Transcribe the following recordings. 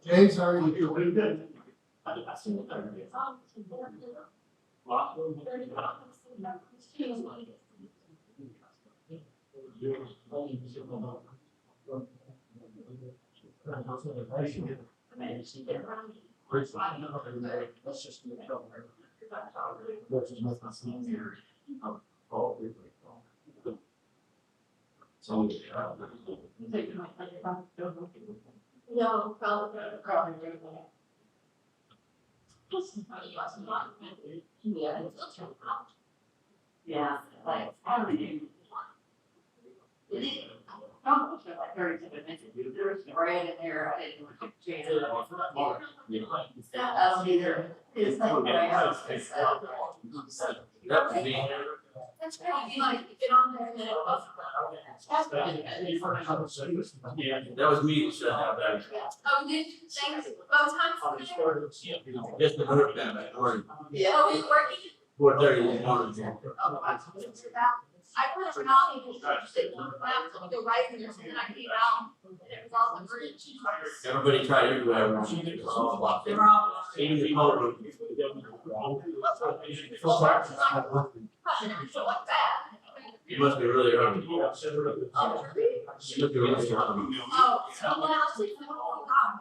James, how are you doing? No, probably. Yeah, like, I don't know. There's bread in there, I didn't want to change it. I don't either. It's like, That was me. that's crazy, like, get on there and then it goes. That was me that should have that. Oh, did you think both times? Just the group down at work. Yeah. Oh, it's working? 4:30 in the morning. I put a brownie because I go right in there, and then I came out, and it was all the bridge. Everybody tried everywhere. They were all. Even the cold. Like that. You must be really early. Oh, really? You look really strong. Oh, so when I was like, oh, God.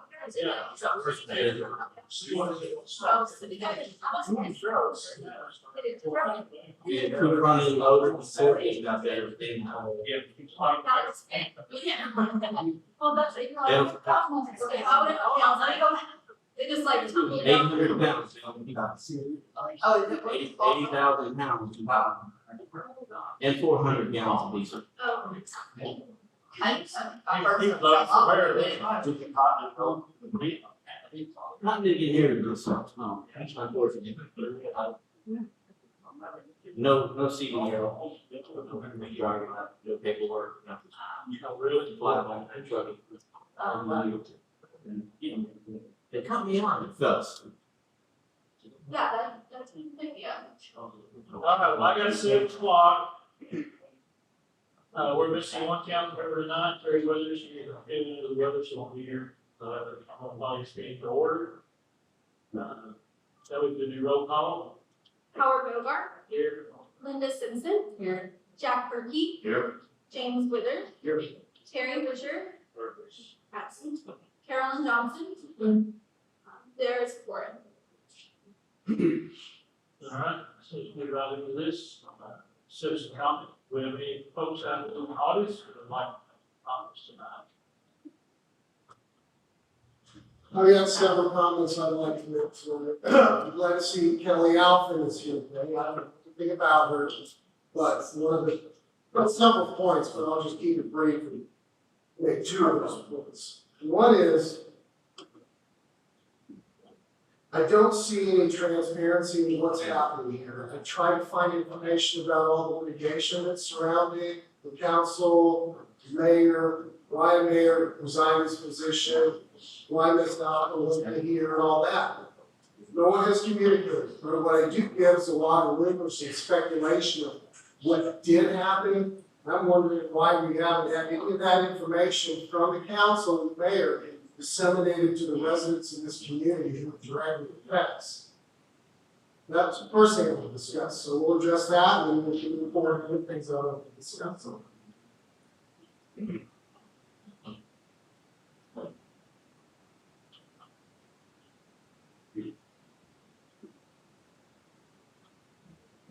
Yeah, two running loaded with 14 out there. Everything. Well, that's it. They just like tumble it down. 800 pounds. Oh, is it? 80,000 pounds. And 400 gallons of diesel. Oh. Not to get here to this, no, unfortunately. No seating here. No paperwork, nothing. Really fly on and trucking. They cut me on at first. Yeah, that's yeah. Alright, well, I got 6 o'clock. We're missing one council member tonight, Terri Weathers, given to the weather, so won't be here. On my screen for order. So we can do roll call. Howard Bogart, Here. Linda Simpson, Here. Jack Perkey, Here. James Withers, Here. Terri Fisher, absent, Carolyn Johnson. There's Warren. Alright, so let's move right into this, citizen comment. Do we have any folks out in the audience who would like comments tonight? I got several comments I'd like to make tonight. I'm glad to see Kelly Alphen is here today. I don't know anything about her, but one of the, got several points, but I'll just keep it brief and make 2 of those points. One is, I don't see any transparency in what's happening here. I tried to find information about all the litigation that's surrounding the council, the mayor, why a mayor resigned his position, why Ms. Malcolm wasn't here, and all that. No one has communicated, but what I do get is a lot of rumors and speculation of what did happen. I'm wondering why we haven't had any of that information from the council and the mayor disseminated to the residents in this community who directly affects. That's the first thing we'll discuss. So we'll address that and then we'll move forward to things I want to discuss.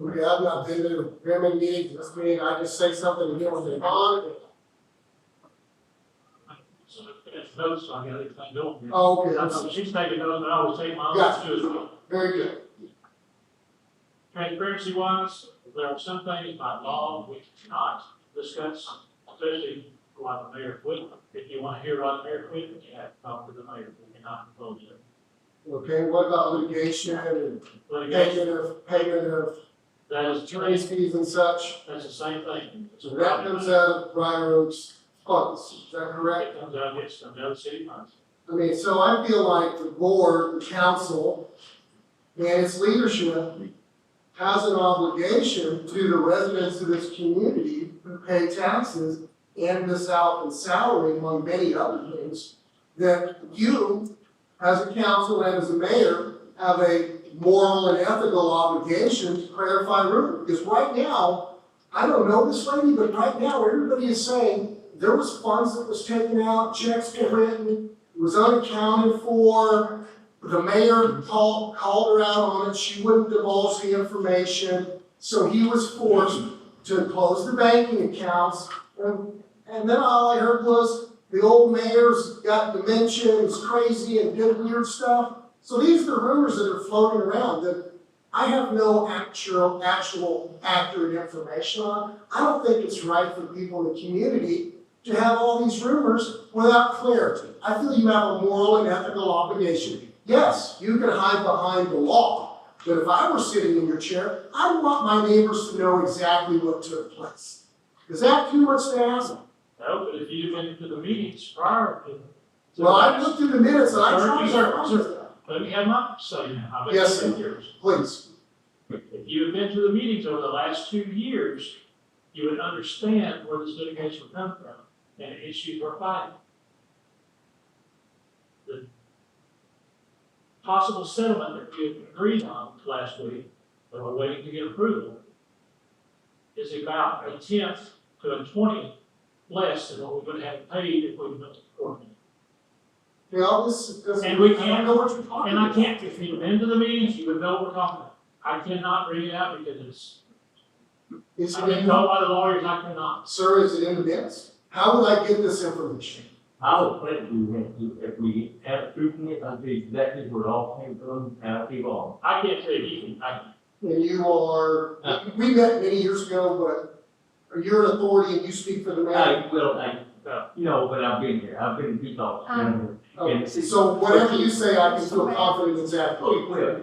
Okay, I've not been to a programming meeting, this meeting, I just say something and get on the on. It's notes, so I got everything going. Oh, okay, She's taking notes, and I always take mine. Gotcha. Too, as well. very good. Transparency wise, there are some things by law we cannot discuss, especially like the mayor quit. If you want to hear about the mayor quit, you have to talk to the mayor. We cannot propose it. Okay, what about litigation and Litigation, payment of that is, attorney's fees and such? that's the same thing. So that comes out of Briaroaks funds, is that correct? It comes out, yes, from the other city funds. I mean, so I feel like the board, the council, and its leadership has an obligation to the residents of this community who pay taxes and miss out on salary, among many other things, that you, as a council and as a mayor, have a moral and ethical obligation to clarify rumor. Because right now, I don't know this lady, but right now, everybody is saying there was funds that was taken out, checks were written, it was unaccounted for. The mayor called her out on it, she wouldn't divulge the information, so he was forced to close the banking accounts. And then all I heard was the old mayor's got dementia, and is crazy and did weird stuff. So these are the rumors that are floating around that I have no actual accurate information on. I don't think it's right for people in the community to have all these rumors without clarity. I feel you have a moral and ethical obligation. Yes, you can hide behind the law, but if I were sitting in your chair, I'd want my neighbors to know exactly what took place. Is that too much to ask? No, but if you've been to the meetings prior to. Well, I looked through the minutes and I Sir, tried sir, to find sir. that. Let me have my say now. I've been Yes, to sir. yours. Please. If you have been to the meetings over the last 2 years, you would understand where this litigation would come from and the issues we're fighting. The possible settlement that we agreed on last week, that we're waiting to get approval, is about 1/10 to 1/20 less than what we would have paid if we went to court. Well, this doesn't, And we I don't can't- know what you're talking And I about. can't, if you've been to the meetings, you would know what we're talking about. I cannot bring it out because Is I've it been in, told by the lawyers I cannot. sir, is it in the minutes? How would I get this information? I would think we have to, if we have proof in it, I'd be exactly where it all came from, how it came on. I can't say you can, And you are, we met many years ago, but you're an authority and you speak for the mayor. You know, but I've been here, I've been in two talks. Okay, so whatever you say, I can feel confident it's accurate. Well,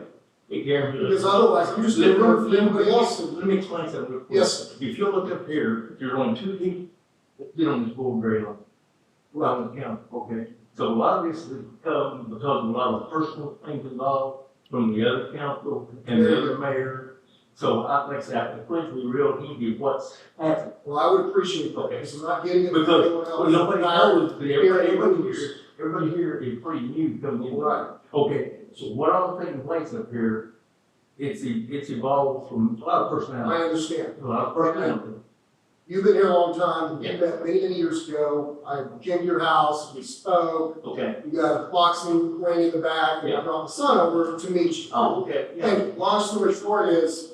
it guarantees. Because otherwise, I'm just gonna run for anybody else. Let me explain something real quick. Yes, If you look up here, there's only 2 people that been on this board very long. Well, on the count, okay? So a lot of this has come because of a lot of personal things involved from the other council and the other mayor. So like I said, I can be real easy what's happening. well, I would appreciate that, because I'm not getting it from Because anyone else. Well, nobody knows, but everybody here is pretty new coming in. Right. Okay, so what all taking place up here, it's evolved from a lot of I personality, understand. a lot of personality. You've been here a long time, we met many, many years ago, I came to your house, we spoke, Okay. you got a boxing ring in the back, and I brought my son over to meet you. Oh, okay, yeah. And long story short is,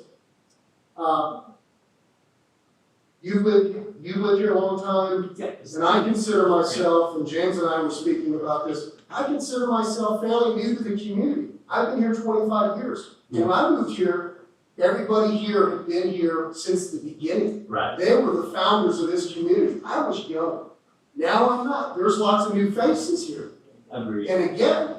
you've lived here a long time, and I consider myself, and James and I were speaking about this, I consider myself fairly new to the community. I've been here 25 years. When I moved here, everybody here had been here since the beginning. Right. They were the founders of this community. I was young. Now I'm not. There's lots of new faces here. Agreed. And again,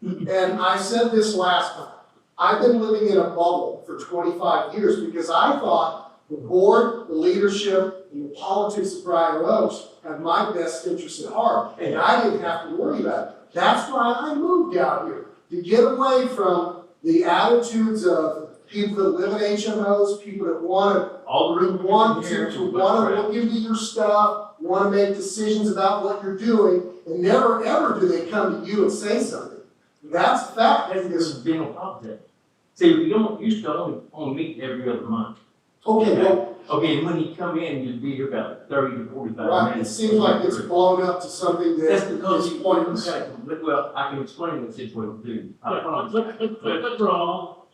and I said this last time, I've been living in a bubble for 25 years because I thought the board, the leadership, and the politics of Briaroaks had my best interests at heart, and I didn't have to worry about it. That's why I moved out here, to get away from the attitudes of people that live in HMOs, people that want to look into your stuff, want to make decisions about what you're doing, and never ever do they come to you and say something. That's fact. That's just being a politics. See, we don't used to only meet every other month. Okay, well, Okay, and when you come in, you'd be here about 30 to 45 right, it minutes. seems like it's blown up to something That's that because is you pointless. well, I can explain the situation too. I promise. Let's roll.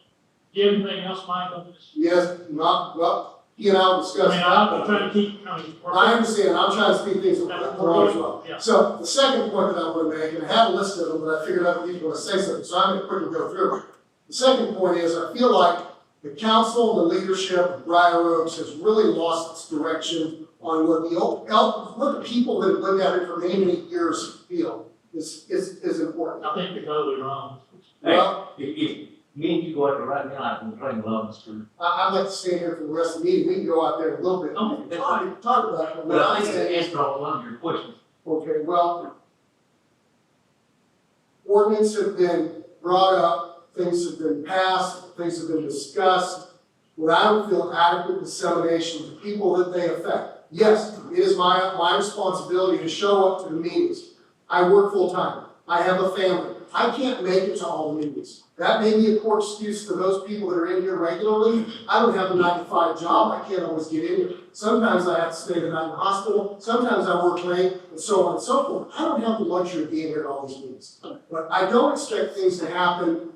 Do you have anything else, Mike, on this? Yes, not, well, he and I will I discuss mean, that. I'm trying to keep, I understand, I'm trying to speak things along as well. Yeah. So the second point that I want to make, and I have a list of them, but I figured other people want to say something, so I'm going to quickly go through it. The second point is, I feel like the council, the leadership of Briaroaks has really lost its direction on what the people that have lived out here for many, many years feel is important. I think you're totally wrong. Well, If me and you go out there right now, I can claim love the street. I'd like to stay here for the rest of the meeting, we can go out there a little bit, Okay, that's fine. talk about it, but what But I I'm think saying it's is, answered all one of your questions. okay, well, ordinance have been brought up things have been passed, things have been discussed, without feel adequate dissemination to people that they affect. Yes, it is my responsibility to show up to the meetings. I work full-time. I have a family. I can't make it to all the meetings. That may be a poor excuse to those people that are in here regularly. I don't have a 9-to-5 job. I can't always get in here. Sometimes I have to stay the night in the hospital. Sometimes I work late, and so on and so forth. I don't have the luxury of being here at all these meetings. But I don't expect things to happen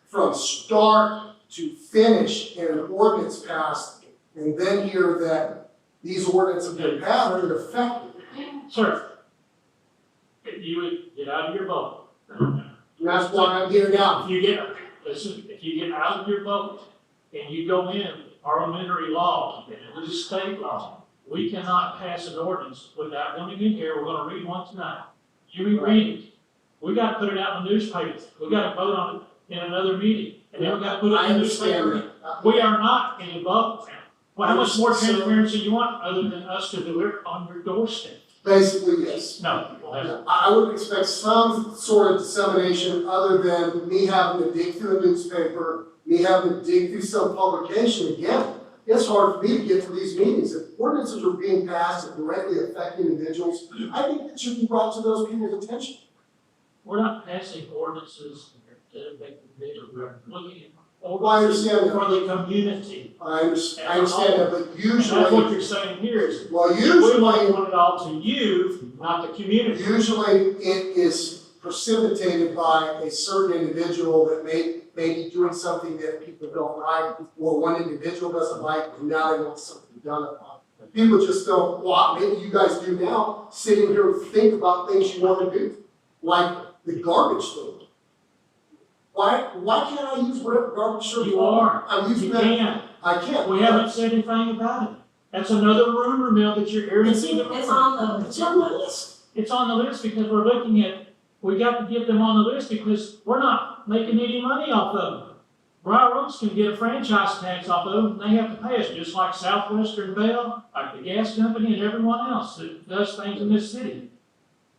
from start to finish in an ordinance passed, and then hear that these ordinances have been passed and effective. Sir, if you would get out of your boat. And that's why I'm here now. If you get, listen, if you get out of your boat and you go in parliamentary law and it is state law, we cannot pass an ordinance without coming in here. We're gonna read one tonight. You read it. We gotta put it out in the newspaper. We gotta vote on it in another meeting. And then we gotta put it I in the understand newspaper. that. We are not in a bubble. Well, how much more transparency you want other than us to do it on your doorstep? Basically, yes. No, we'll have I would expect some sort of dissemination other than me having to dig through a newspaper, me having to dig through some publication. Again, it's hard for me to get to these meetings. If ordinances are being passed that directly affect individuals, I think that should be brought to those people's attention. We're not passing ordinances that affect individuals. We're looking at Well, I understand that. for the community. I understand that, but And that's what usually, you're saying here is, well, we usually, want it all to you, not the community. usually it is precipitated by a certain individual that may be doing something that people don't like, or one individual doesn't like, and now they want something done about it. People just don't, well, maybe you guys do now, sitting here and think about things you want to do, like the garbage thing. Why can't I use whatever garbage shirt You are. I'm using You that. can. I can't. We haven't said anything about it. That's another rumor mill that you're hearing. It's on the It's on my list. It's on the list because we're looking at, we got to get them on the list because we're not making any money off of them. Briaroaks can get a franchise tax off of them, and they have to pay us, just like Southwestern Bell, like the gas company and everyone else that does things in this city.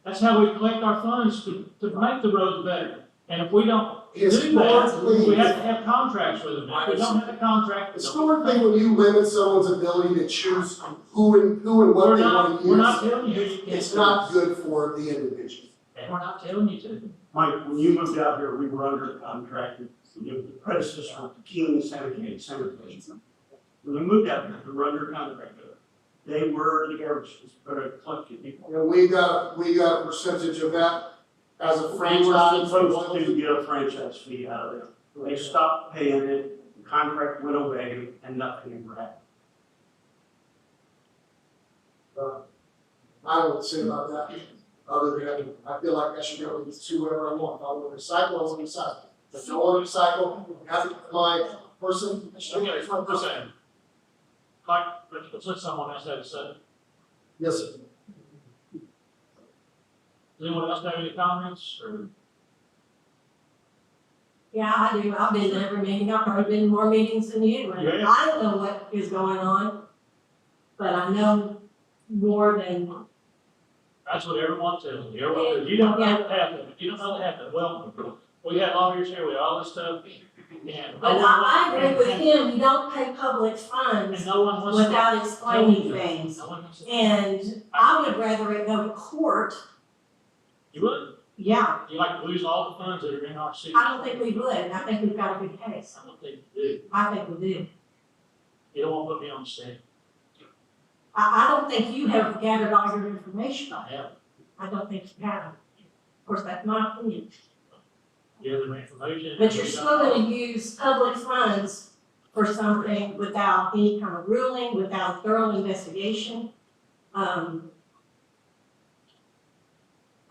That's how we collect our funds to make the roads better. And if we don't do that, Historically, we have to have contracts with them. If we don't have a contract, we don't. historically, when you limit someone's ability to choose who and what We're they want not, to we're not use, telling you you can't. it's not good for the individual. And we're not telling you to. Mike, when you moved out here, we were under contract, the predecessor of King Sanitation. When we moved out here, we were under contract. They were the garbage, collecting people. And we got a percentage of that as a We were franchise. supposed to get a franchise fee out of them. They stopped paying it, the contract went away, and nothing ever happened. I don't know what to say about that, other than I feel like I should be able to do whatever I want. If I want to recycle, I want to recycle. If I don't want to recycle, have my person. I should- Okay, 1%. Mike, let's let someone else have a say. Yes, sir. Does anyone else have any comments or? Yeah, I do. I've been to every meeting. I've probably been to more meetings than you. And Yeah. I don't know what is going on, but I know more than, That's what everyone tells me. Everyone says, you don't know what happened. You don't know what happened. Well, we had lawyers here with all this stuff. And but I agree with him. You don't pay public And funds no one wants to. without explaining things. No one wants to. And I would rather it go to court. You would? Yeah, You like to lose all the funds that are in our city? I don't think we would. I think we've got a good case. I don't think you do. I think we do. You don't want to put me on the stand. I don't think you have gathered all your information. I have. I don't think you have. Of course, that's my opinion. You have the information. But you're still gonna use public funds for something without any kind of ruling, without thorough investigation.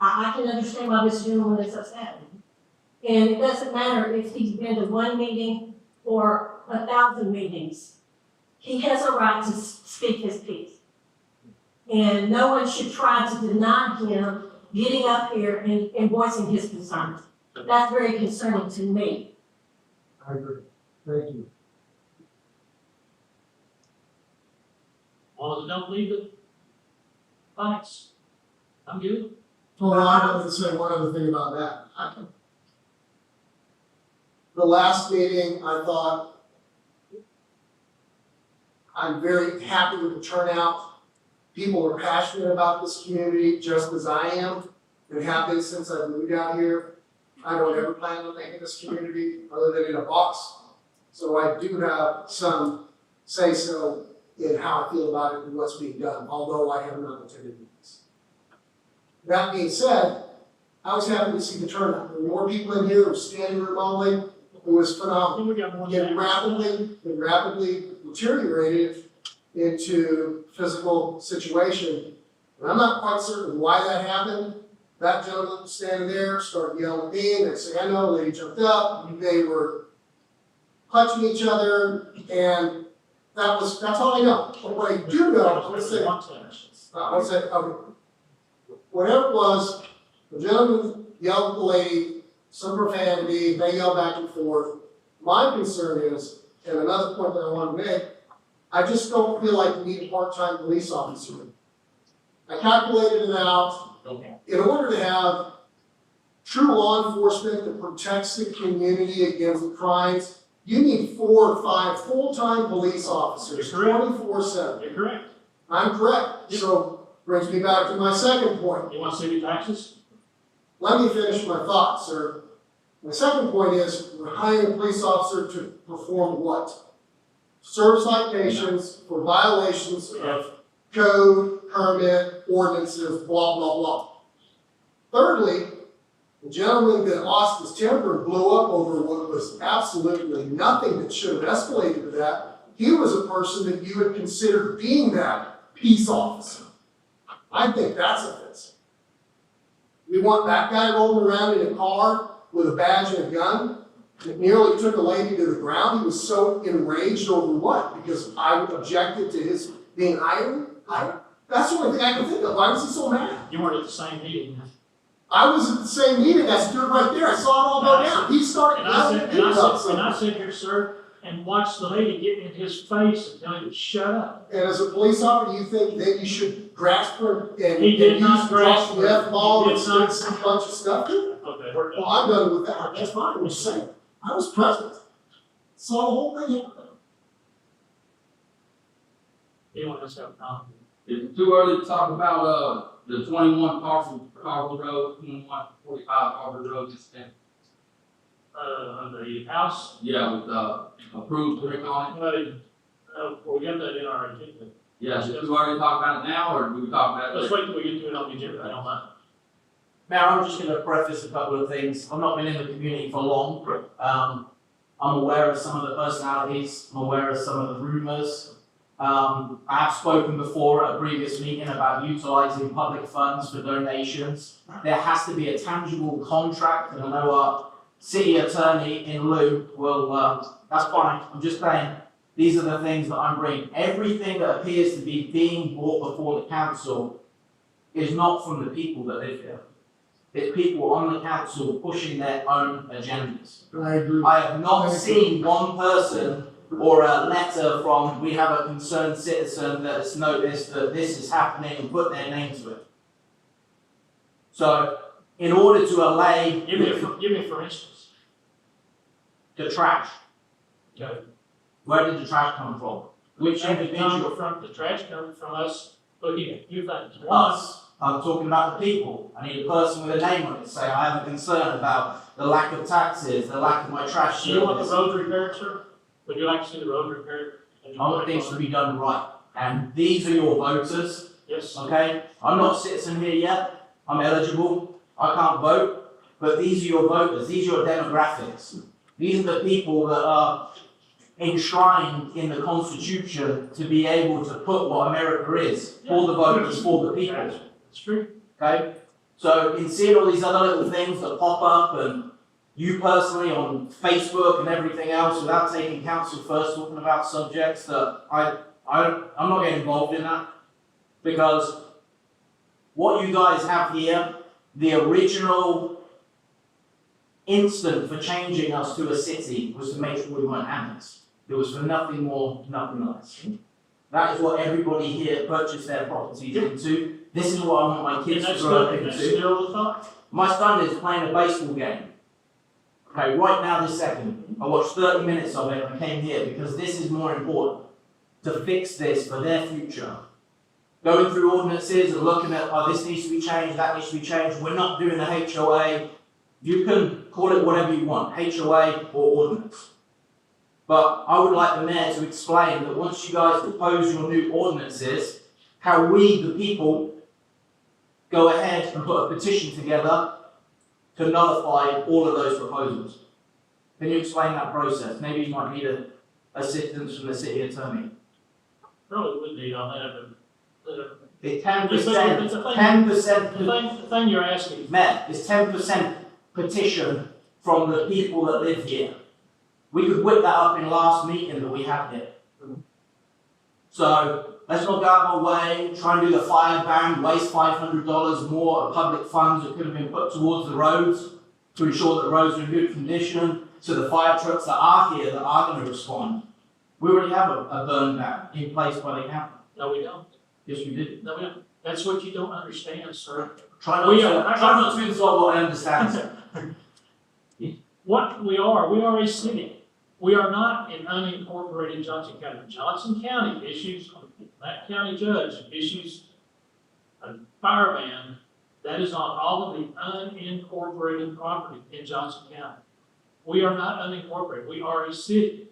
I can understand why this gentleman is upset. And it doesn't matter if he's been to one meeting or 1,000 meetings. He has a right to speak his piece. And no one should try to deny him getting up here and voicing his concerns. That's very concerning to me. I agree. Thank you. As long as it don't leave the fights, I'm good. Well, I wanted to say one other thing about that. The last meeting, I thought, I'm very happy with the turnout. People are passionate about this community just as I am, and have been since I moved out here. I don't ever plan on making this community other than in a box. So I do have some say-so in how I feel about it and what's being done, although I have not attended meetings. That being said, I was happy to see the turnout. There were more people in here, who were standing room only. It was phenomenal. We got one. It rapidly deteriorated into physical situation. And I'm not quite certain why that happened. That gentleman standing there started yelling at me, next thing I know, lady jumped up, they were clutching each other, and that's all I know. But what I do know, I want to say, okay, whatever it was, the gentleman yelled at the lady, some profanity, they yelled back and forth. My concern is, and another point that I want to make, I just don't feel like we need a part-time police officer. I calculated it out. In order to have true law enforcement that protects the community against crimes, you need 4 or 5 full-time police officers, 24/7. You're correct. I'm correct. So brings me back to my second point. You want city taxes? Let me finish my thought, sir. My second point is, we're hiring a police officer to perform what? Serve citations for violations of code, permit, ordinances, blah, blah, blah. Thirdly, the gentleman that lost his temper and blew up over what was absolutely nothing that should have escalated to that, he was a person that you would consider being that peace officer. I think that's offensive. We want that guy rolling around in a car with a badge and a gun that nearly took a lady to the ground. He was so enraged over what? Because I objected to his being hired? That's the only thing I can think of. Why was he so mad? You weren't at the same meeting. I was at the same meeting. I stood right there. I saw it all go down. He started yelling at me about something. And I said here, sir, and watched the lady get in his face and tell him to shut up. And as a police officer, you think that you should grasp her and He did use not grasp the her. F-ball He and did not. stick some bunch of stuff to her? Okay. Well, I'm done with that. That's fine. I'm just saying. I was present. Saw the whole thing happen. You want us to have a comment? Is it too early to talk about, the 21 Carville Road, 2145 Carville Road, The house, yeah, with, approved brick on it? we got that in our agenda. Yeah, is it too early to talk about it now, or do we talk about it Let's later? wait till we get to it on the agenda, I don't mind. Mayor, I'm just going to preface a couple of things. I've not been in the community for long. I'm aware of some of the personalities. I'm aware of some of the rumours. I have spoken before at a previous meeting about utilising public funds for donations. There has to be a tangible contract, and I know our city attorney in Lou will, that's fine. I'm just saying, these are the things that I'm bringing. Everything that appears to be being brought before the council is not from the people that live here. It's people on the council pushing their own agendas. I agree. I have not seen one person or a letter from, we have a concerned citizen that has noticed that this is happening and put their name to it. So, in order to allay Give me for instance. the trash, Okay. where did the trash come from? Which individual? The trash comes from us looking at few things. One, Us. I'm talking about the people. I need a person with a name on it to say, I have a concern about the lack of taxes, the lack of my trash do you want the service. road repaired, sir? Would you like to see the road repaired? I want things to be done right. And these are your voters. Yes. Okay, I'm not a citizen here yet, I'm eligible, I can't vote, but these are your voters, these are your demographics. These are the people that are enshrined in the Constitution to be able to put what America is, for the voters, for the people, It's true. okay? So in seeing all these other little things that pop up, and you personally on Facebook and everything else, without taking counsel first, talking about subjects that I'm not getting involved in that. Because what you guys have here, the original instant for changing us to a city was to make sure we weren't annexed. It was for nothing more, nothing less. That is what everybody here purchased their properties into. This is what I want my kids to grow up That's into. still the thought. My son is playing a baseball game. Okay, right now, this second. I watched 30 minutes of it and came here because this is more important to fix this for their future. Going through ordinances and looking at, oh, this needs to be changed, that needs to be changed. We're not doing the HOA. You can call it whatever you want, HOA or ordinance. But I would like the mayor to explain that once you guys propose your new ordinances, how we, the people, go ahead and put a petition together to nullify all of those proposals. Can you explain that process? Maybe you might need assistance from the city attorney. Probably would need on that, but. It's It's a 10%, The thing you're asking, Mayor, it's 10% petition from the people that live here. We could whip that up in last meeting that we had here. So, let's not go out of our way, try and do the fire ban, waste $500 more of public funds that could have been put towards the roads to ensure that the roads are in good condition, so the fire trucks that are here that are going to respond. We already have a burn ban in place by the county. no, we don't. Yes, we do. No, we don't. That's what you don't understand, sir. Try not to insult what I understand. What we are a city. We are not an unincorporated Johnson County. Johnson County issues, that county judge issues a fire ban that is on all of the unincorporated property in Johnson County. We are not unincorporated. We are a city.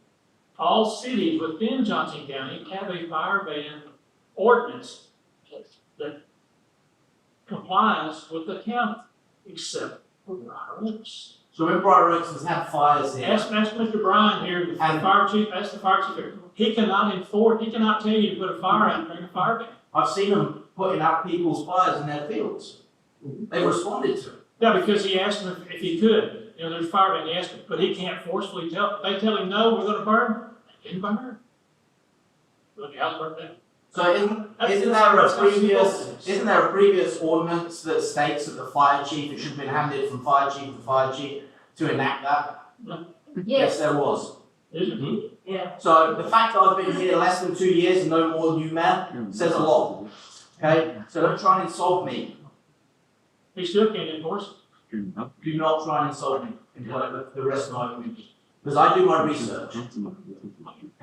All cities within Johnson County have a fire ban ordinance that complies with the county, except for Briaroaks. So when Briaroaks has had fires here, Ask Mr. Bryan here, the fire chief, ask the fire chief here. He cannot enforce, he cannot tell you to put a fire out during a fire ban. I've seen them putting out people's fires in their fields. They responded to it. Yeah, because he asked him if he could. You know, there's fire ban, he asked him, but he can't forcefully tell, they tell him, no, we're gonna burn. They didn't burn. Look, how's burnt down. So isn't there a previous ordinance that states that the fire chief, it should have been handed from fire chief to fire chief to enact that? Yes, there was. Isn't it? Yeah. So the fact that I've been here less than 2 years and no more than you, man, says a lot. Okay? So don't try and insult me. He still can't enforce it. Do not try and insult me in the rest of my week. Because I do my research.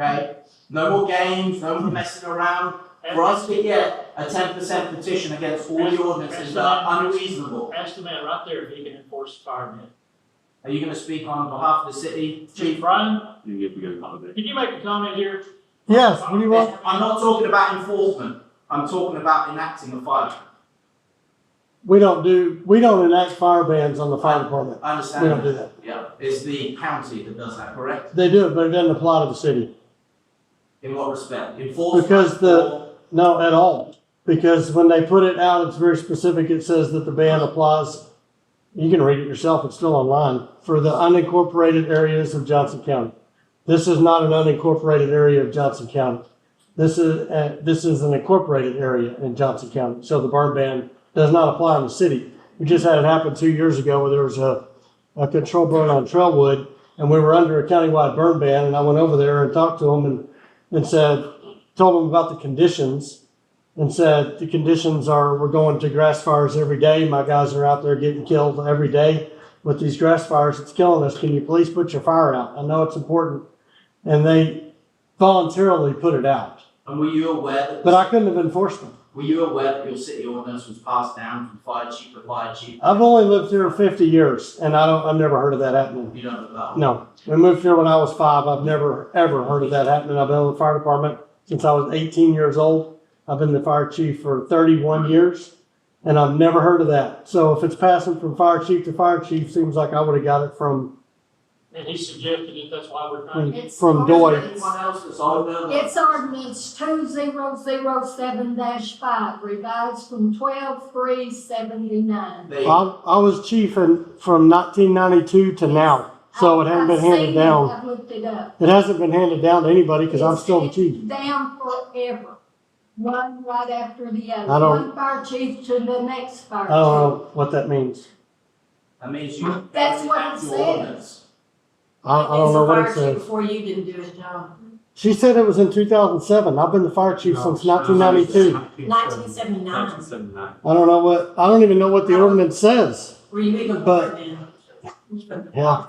Okay? No more games, no more messing around. For us to get a 10% petition against all the ordinances that are unreasonable. Ask the man right there if he can enforce fire ban. Are you going to speak on behalf of the city, Chief? Brian, can you make a comment here? Yes, what do you want? I'm not talking about enforcement. I'm talking about enacting a fire. We don't enact fire bans on the fire department. I understand. We don't do that. Yeah, it's the county that does that, correct? They do it, but it doesn't apply to the city. In what respect? Enforcement? Because no, at all. Because when they put it out, it's very specific. It says that the ban applies. You can read it yourself. It's still online for the unincorporated areas of Johnson County. This is not an unincorporated area of Johnson County. This is an incorporated area in Johnson County. So the burn ban does not apply in the city. We just had it happen 2 years ago where there was a control burn on Trailwood, and we were under a countywide burn ban. And I went over there and talked to them and told them about the conditions, and said the conditions are, we're going to grass fires every day. My guys are out there getting killed every day with these grass fires. It's killing us. Can you please put your fire out? I know it's important. And they voluntarily put it out. And were you aware that? But I couldn't have enforced them. Were you aware that your city ordinance was passed down from fire chief to fire chief? I've only lived here 50 years, and I've never heard of that happening. You don't know that? No. We moved here when I was 5. I've never, ever heard of that happening. I've been in the fire department since I was 18 years old. I've been the fire chief for 31 years, and I've never heard of that. So if it's passing from fire chief to fire chief, seems like I would have got it from And he suggested it, that's why we're trying to. Doy. Anyone else that's older? It's ordinance 2007-5, revised from 12/3/79. They- I was chief from 1992 to now, so it hasn't been handed down. I've looked it up. It hasn't been handed down to anybody because I'm still the chief. It's down forever. One right after the other. I don't- One fire chief to the next fire I chief. don't know what that means. That means you. That's what it enact your says. ordinance. I don't know what it It's the fire chief says. before you didn't do it, John. She said it was in 2007. I've been the fire chief since 1992. 1979. I don't even know what the ordinance says. Were you even But- born then? Yeah.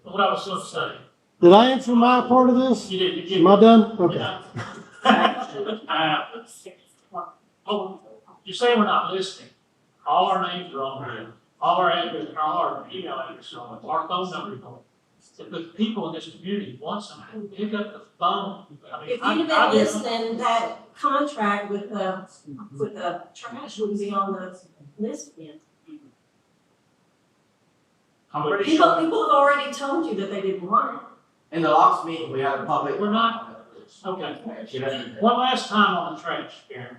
What I was gonna say, Did I answer my part of this? you did, you Am I done? Okay. Oh, you're saying we're not listening. All our names are on there. All our address, all our email addresses are on there, our phone numbers are on there. If the people in this community want something, pick up the phone. I mean, If I- you'd I have been do. listening, that contract with the trash wouldn't be on the list yet. I'm pretty People sure have already told you that they didn't want it. in the last meeting, we had a public. We're not- Okay. One last time on the trash, Karen.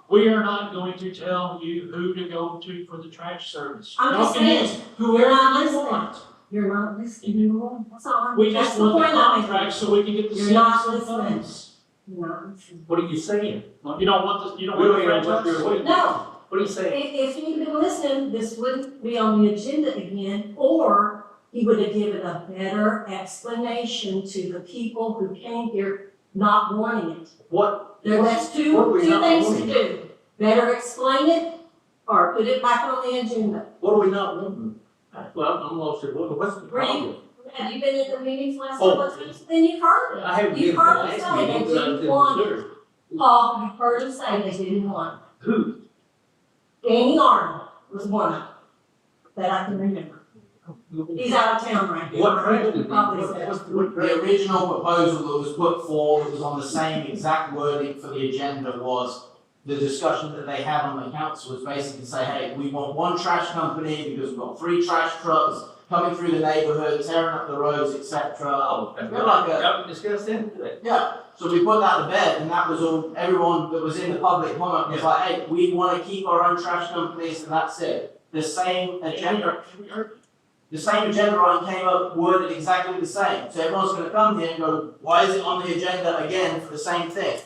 We are not going to tell you who to go to for the trash service. I'm just Y'all can use saying, whoever you're not you listening. want. You're not listening. That's all. We That's just the want the point I'm making. contract so we can get the You're city not some listening. funds. You're not listening. What are you saying? You don't want the, you don't We want the don't even want franchise? your- No, What are you saying? if you'd been listening, this wouldn't be on the agenda again, or he would have given a better explanation to the people who came here not wanting it. What? That's What are we two not things to wanting? do. Better explain it, or put it back on the agenda. What are we not wanting? Well, I'm lost here. What's the Were you- problem? Have you been at the meetings last Oh. couple of times? Then you've heard I it. haven't You've been to the heard them last say they meeting because I was didn't in want it. Missouri. Paul, you've heard them say they didn't want it. Who? Danny Arnold was one of them that I can remember. He's out of town right now. What trash did they, Probably what, said. what's the, what trash? The original proposal that was put forward, was on the same exact wording for the agenda, was the discussion that they had on the council was basically to say, hey, we want one trash company because we've got 3 trash trucks coming through the neighborhood, tearing up the roads, etc. Oh, We're like a- that we discussed that today. Yeah, so we put that to bed, and that was all, everyone that was in the public comment was like, hey, we wanna keep our own trash companies, and that's it. The same agenda item came up worded exactly the same, so everyone's gonna come here and go, why is it on the agenda again for the same thing?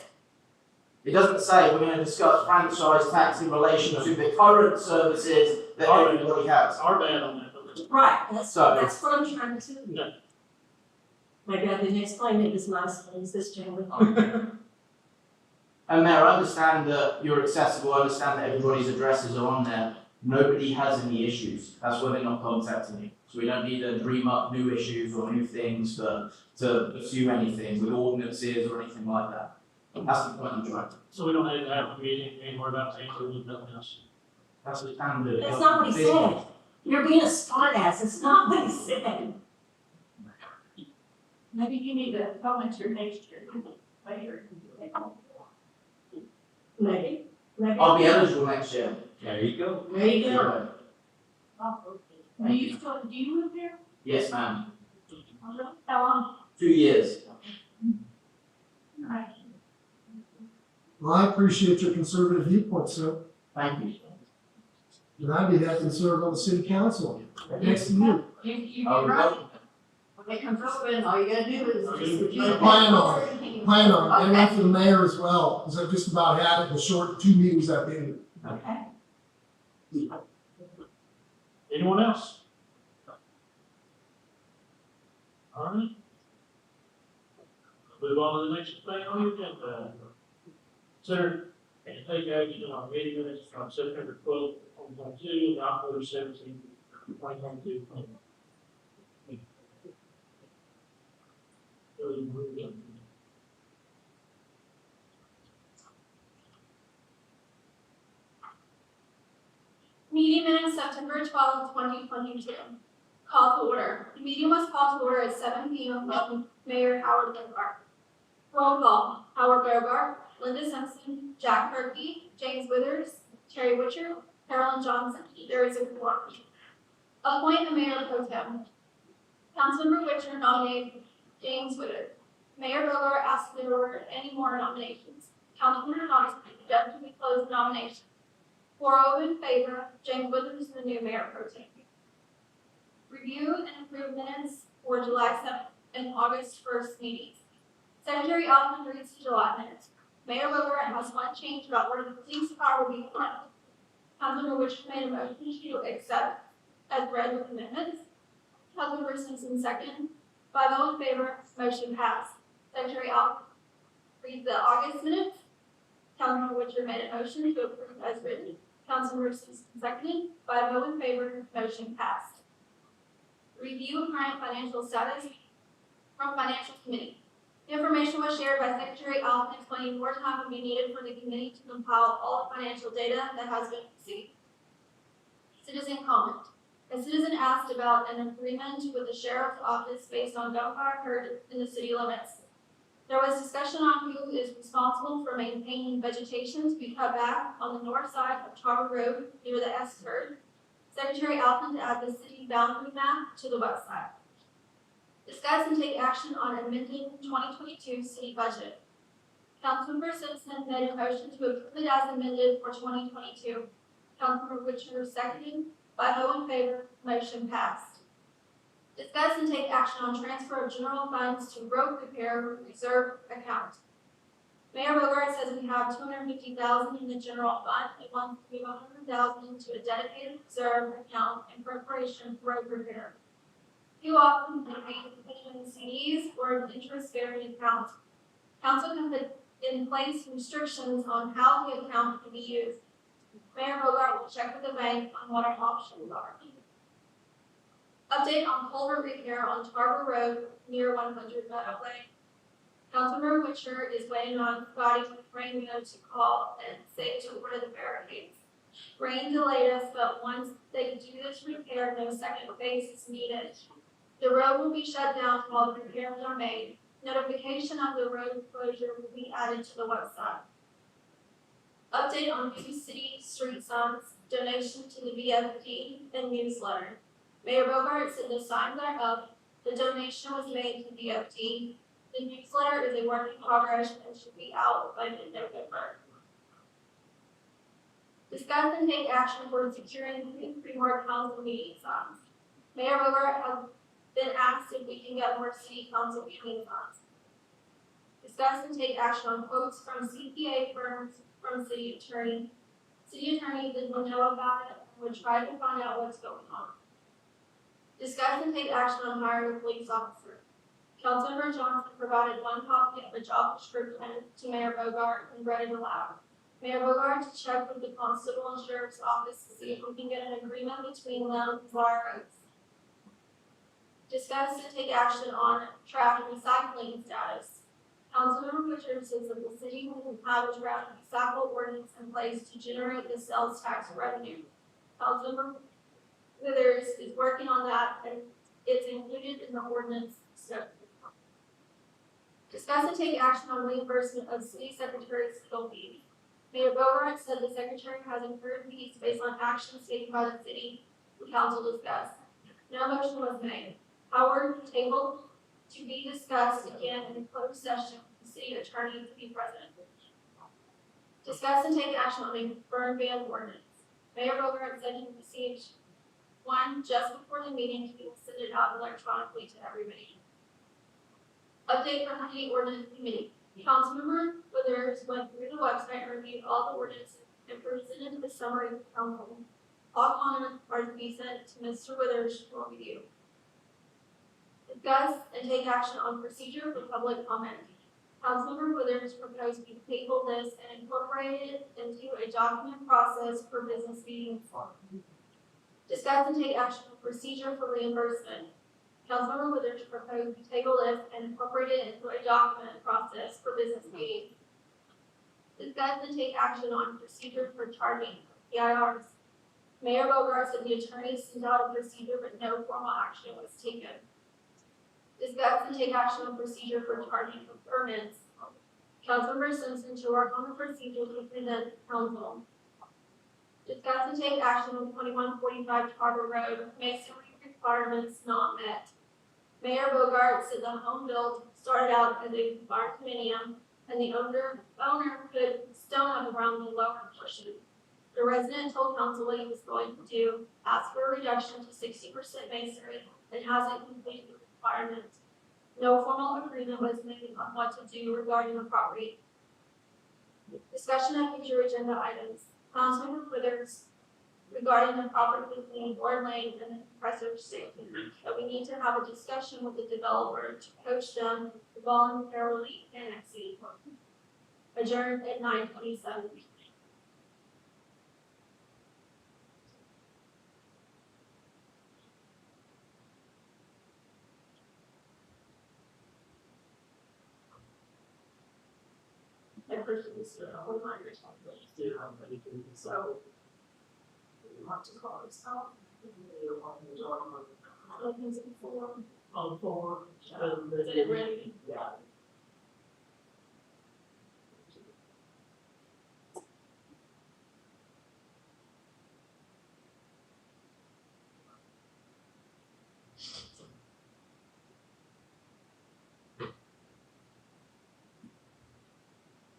It doesn't say we're gonna discuss franchise tax in relation to the current services that everybody has. Our bad on that. Right, that's So- what I'm trying to do. No. Maybe I didn't explain it as nicely as this gentleman. And Mayor, I understand that you're accessible, I understand that everybody's addresses are on there. Nobody has any issues, that's why they're not contacting you. So we don't need to dream up new issues or new things to pursue anything with ordinances or anything like that. That's the point I'm trying to. So we don't have to have a meeting anymore about things or nothing else. That's the standard. That's not what he said. You're being a smart ass, it's not what he said. Maybe you need to volunteer next year, later. Maybe. I'll be eligible next year. There you go. There you go. Are you still, do you live there? Yes, ma'am. How long? 2 years. Right. Well, I appreciate your conservative viewpoint, sir. Thank you. And I'd be happy to serve on the city council next to you. You Oh, get right. When it comes open, all you gotta do is just. Plan on it. Plan on it. And after the mayor as well, because I've just about had it in the short 2 meetings I've been in. Okay. Anyone else? All right. Move on to the next thing on the agenda. Consider and take action on meeting minutes from September 12th, 2022, and October 17th, 2022. Meeting minutes September 12th, 2022. Call to order. The meeting was called to order at 7 p.m. from Mayor Howard Bogart. Roll call. Howard Bogart, Linda Simpson, Jack Perkey, James Withers, Terri Witcher, Carolyn Johnson. There is a quorum. Appoint a mayor pro tem. Councilmember Witcher nominated James Withers. Mayor Bogart asked if there were any more nominations. Councilmember Johnson suggested we close the nomination. 4 in favor, James Withers is the new mayor pro tem. Review and approve minutes for July 7th and August 1st meetings. Secretary Alvin reads the July minutes. Mayor Bogart has one change about where the police car will be found. Councilmember Witcher made a motion to accept as read with amendments. Councilmember Simpson second. 5 in favor, motion passed. Secretary Alvin reads the August minutes. Councilmember Witcher made a motion to approve as written. Councilmember Simpson seconded. By a vote in favor, motion passed. Review of current financial status from Financial Committee. Information was shared by Secretary Allen explaining more time will be needed for the committee to compile all the financial data that has been received. Citizen comment. A citizen asked about an agreement with the sheriff's office based on gunfire heard in the city limits. There was discussion on who is responsible for maintaining vegetation to be cut back on the north side of Charter Road near the S curve. Secretary Allen to add the city boundary map to the west side. Discuss and take action on amending 2022 city budget. Councilmember Simpson made a motion to approve it as amended for 2022. Councilmember Witcher seconded. By vote in favor, motion passed. Discuss and take action on transfer of general funds to road repair reserve account. Mayor Bogart says we have $250,000 in the general fund and wants to move $100,000 to a dedicated reserve account in preparation for road repair. Too often, they pay in CDs or an interest-bearing account. Council can put in place restrictions on how the account can be used. Mayor Bogart will check with the bank on what our options are. Update on culvert repair on Tarver Road near 100 Meadow Lane. Councilmember Witcher is waiting on Scotty Rainbow to call and say to order the barricades. Rain delayed us, but once they do this repair, no second phase is needed. The road will be shut down while the repairs are made. Notification of the road closure will be added to the website. Update on new city street signs, donation to the VFD, and newsletter. Mayor Bogart said the signs are up. The donation was made to VFD. The newsletter is a work in progress and should be out by mid-November. Discuss and take action for securing pre-work council meeting signs. Mayor Bogart has been asked if we can get more city council meeting signs. Discuss and take action on quotes from CPA firms from city attorney. City attorney didn't know about it and would try to find out what's going on. Discuss and take action on hiring a police officer. Councilmember Johnson provided one copy of a job description to Mayor Bogart and read it aloud. Mayor Bogart to check with the constable and sheriff's office to see if we can get an agreement between them and Briaroaks. Discuss and take action on trash recycling status. Councilmember Witcher says that the city will have a trash recycle ordinance in place to generate the sales tax revenue. Councilmember Withers is working on that and it's included in the ordinance scope. Discuss and take action on reimbursement of city secretary's skill fees. Mayor Bogart said the secretary has incurred fees based on actions taken by the city. The council discussed. No motion was made. Howard tabled to be discussed again in closed session with the city attorney to be present. Discuss and take action on a burn ban ordinance. Mayor Bogart said he received one just before the meeting to be sent it out electronically to everybody. Update from the ordinance committee. Councilmember Withers went through the website and reviewed all the ordinances and presented the summary to council. All comments are to be sent to Mr. Withers for review. Discuss and take action on procedure for public comment. Councilmember Withers proposed we table this and incorporate it into a document process for business meetings. Discuss and take action on procedure for reimbursement. Councilmember Withers proposed we table this and incorporate it into a document process for business meetings. Discuss and take action on procedure for charging PIRs. Mayor Bogart said the attorney sent out a procedure, but no formal action was taken. Discuss and take action on procedure for charging for permits. Councilmember Simpson to work on the procedure to present to council. Discuss and take action on 2145 Charter Road, masonry requirements not met. Mayor Bogart said the home build started out as a barn-dominium and the owner put stone around the lower portion. The resident told council what he was going to do, asked for a reduction to 60% masonry, and hasn't completed the requirement. No formal agreement was made on what to do regarding the property. Discussion of future agenda items. Councilmember Withers regarding the property between Ward Lane and the compressor station, that we need to have a discussion with the developer to coach them to voluntarily annexing. Adjourned at 9:27. person is all my responsibility. So. We want to call this out. Things before. On four. Is it ready? Yeah.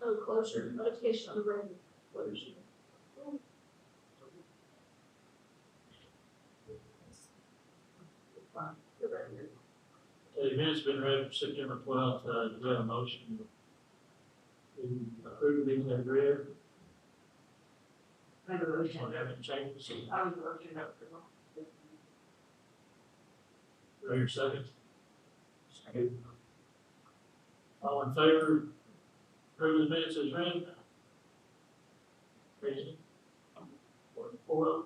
Oh, closure, notification of the road closure. The minutes been read for September 12th, do we have a motion to approve these as read? Make a motion. Don't have any changes? I would motion that. Do I hear a second? Second. All in favor, approve the minutes as read? Raise it. 4.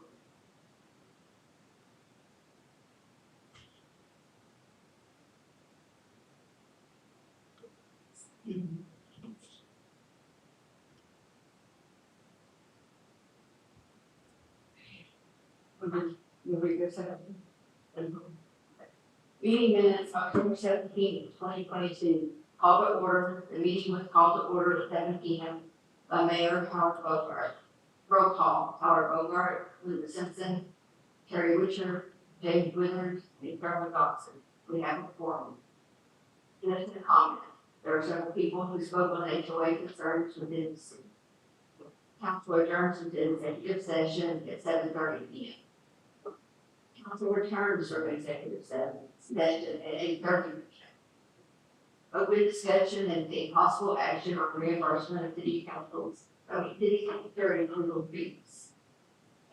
Meeting minutes, October 17th, 2022. Call to order. The meeting was called to order at 7 p.m. by Mayor Howard Bogart. Roll call, Howard Bogart, Linda Simpson, Terri Witcher, James Withers, and Carolyn Dodson. We have a forum. Citizen comment. There are several people who spoke on HOA concerns within the city. Council adjourns into executive session at 7:30 p.m. Council returns from executive session at 8:30. Open discussion and take possible action on reimbursement of city secretary approval fees.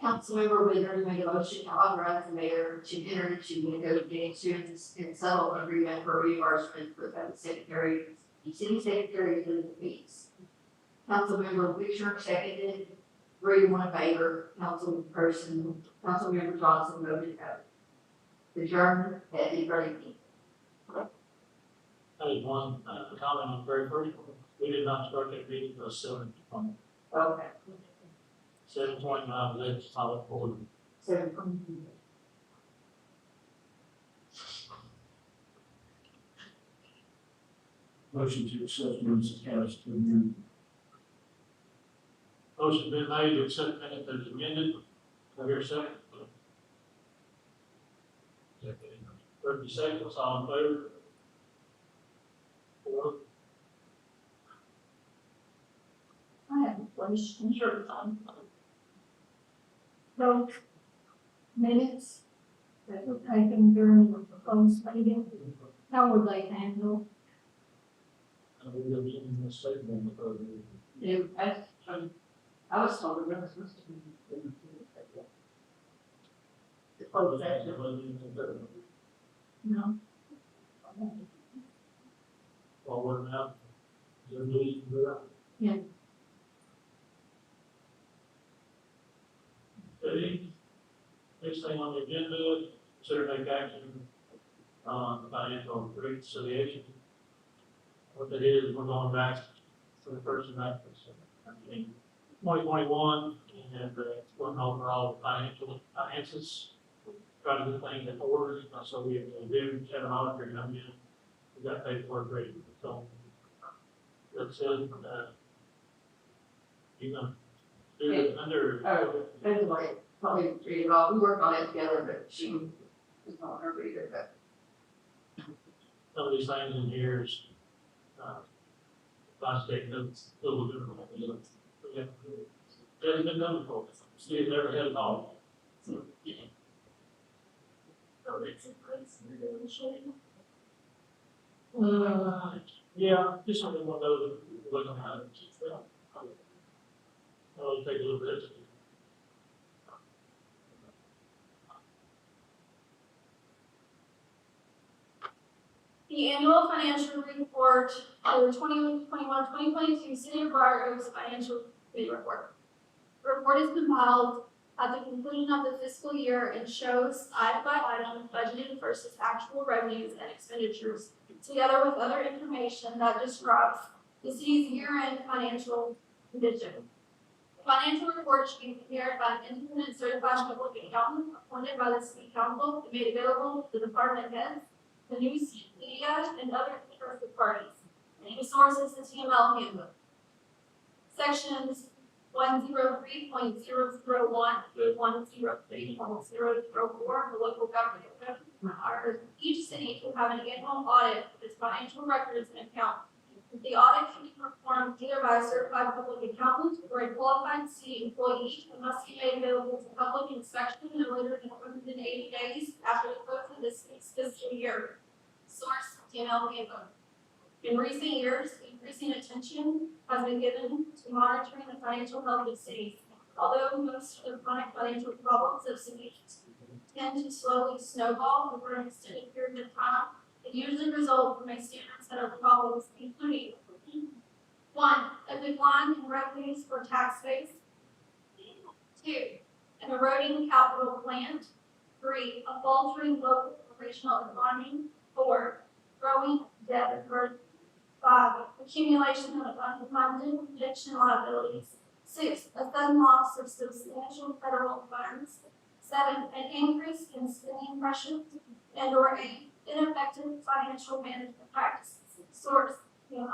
Councilmember Withers made a motion to authorize the mayor to enter into negotiations and settle agreement for reimbursement for the city secretary's legal fees. Councilmember Witcher seconded, 3-1 favor, Councilmember Johnson voted no. Adjourned at 8:30 p.m. I had one comment on the very first one. We did not start that meeting until 7:20. Okay. 7:29 was at solid order. 7:20. Motion to accept minutes as carried to amend. Motion been made to accept minutes as amended. Do I hear a second? Second. 30 seconds, all in favor? 4. I have a question, sure, fine. Those minutes that were taken during the proposed meeting, how were they handled? We'll be in the statement because I was told it was supposed to be. The closed session. No. Forward now. Is there a need to do that? Yeah. Okay. Next thing on the agenda, consider take action on the financial reconciliation. What that is, we're going back to the first amendment, in 2021, and going over all the finances, trying to get things in order, so we do have an auditor come in. We got paperwork ready, so that's it. You gonna do it under? Anyway, probably read it all. We worked on it together, but she was not her reader, but. Some of these things in here is, I take notes, a little bit of it. Yeah. It hasn't been done before. Steve never had it all. So, yeah. So it's in place, we're going to show you. Yeah, just something one of those, looking at it. I'll take a little bit. The annual financial report for 2021-2022 City of Briaroaks Financial Report. The report is compiled at the conclusion of the fiscal year and shows item by item budgeted versus actual revenues and expenditures, together with other information that describes The city's year-end financial condition. Financial report should be prepared by an independent certified public accountant appointed by the city council and made available to the department heads, the news media, and other interested parties. The source is the TML handbook. Sections 103.001 through 103.004 of the local government code requires each city to have an annual audit of its financial records and accounts. The audit can be performed either by a certified public accountant or a qualified city employee and must be made available to public inspection no later than 180 days after the close of this fiscal year. Source: TML handbook. In recent years, increasing attention has been given to monitoring the financial health of cities. Although most of the chronic financial problems of cities tend to slowly snowball over an extended period of time, it usually results from a standard set of problems, including 1. A decline in revenues for tax base. 2. An eroding capital plan. 3. A faltering local operational economy. 4. Growing debt burden. 5. Accumulation of unfunded pension liabilities. 6. A sudden loss of substantial federal funds. 7. An increase in spending pressure. And or 8. Ineffective financial management practices. Source: the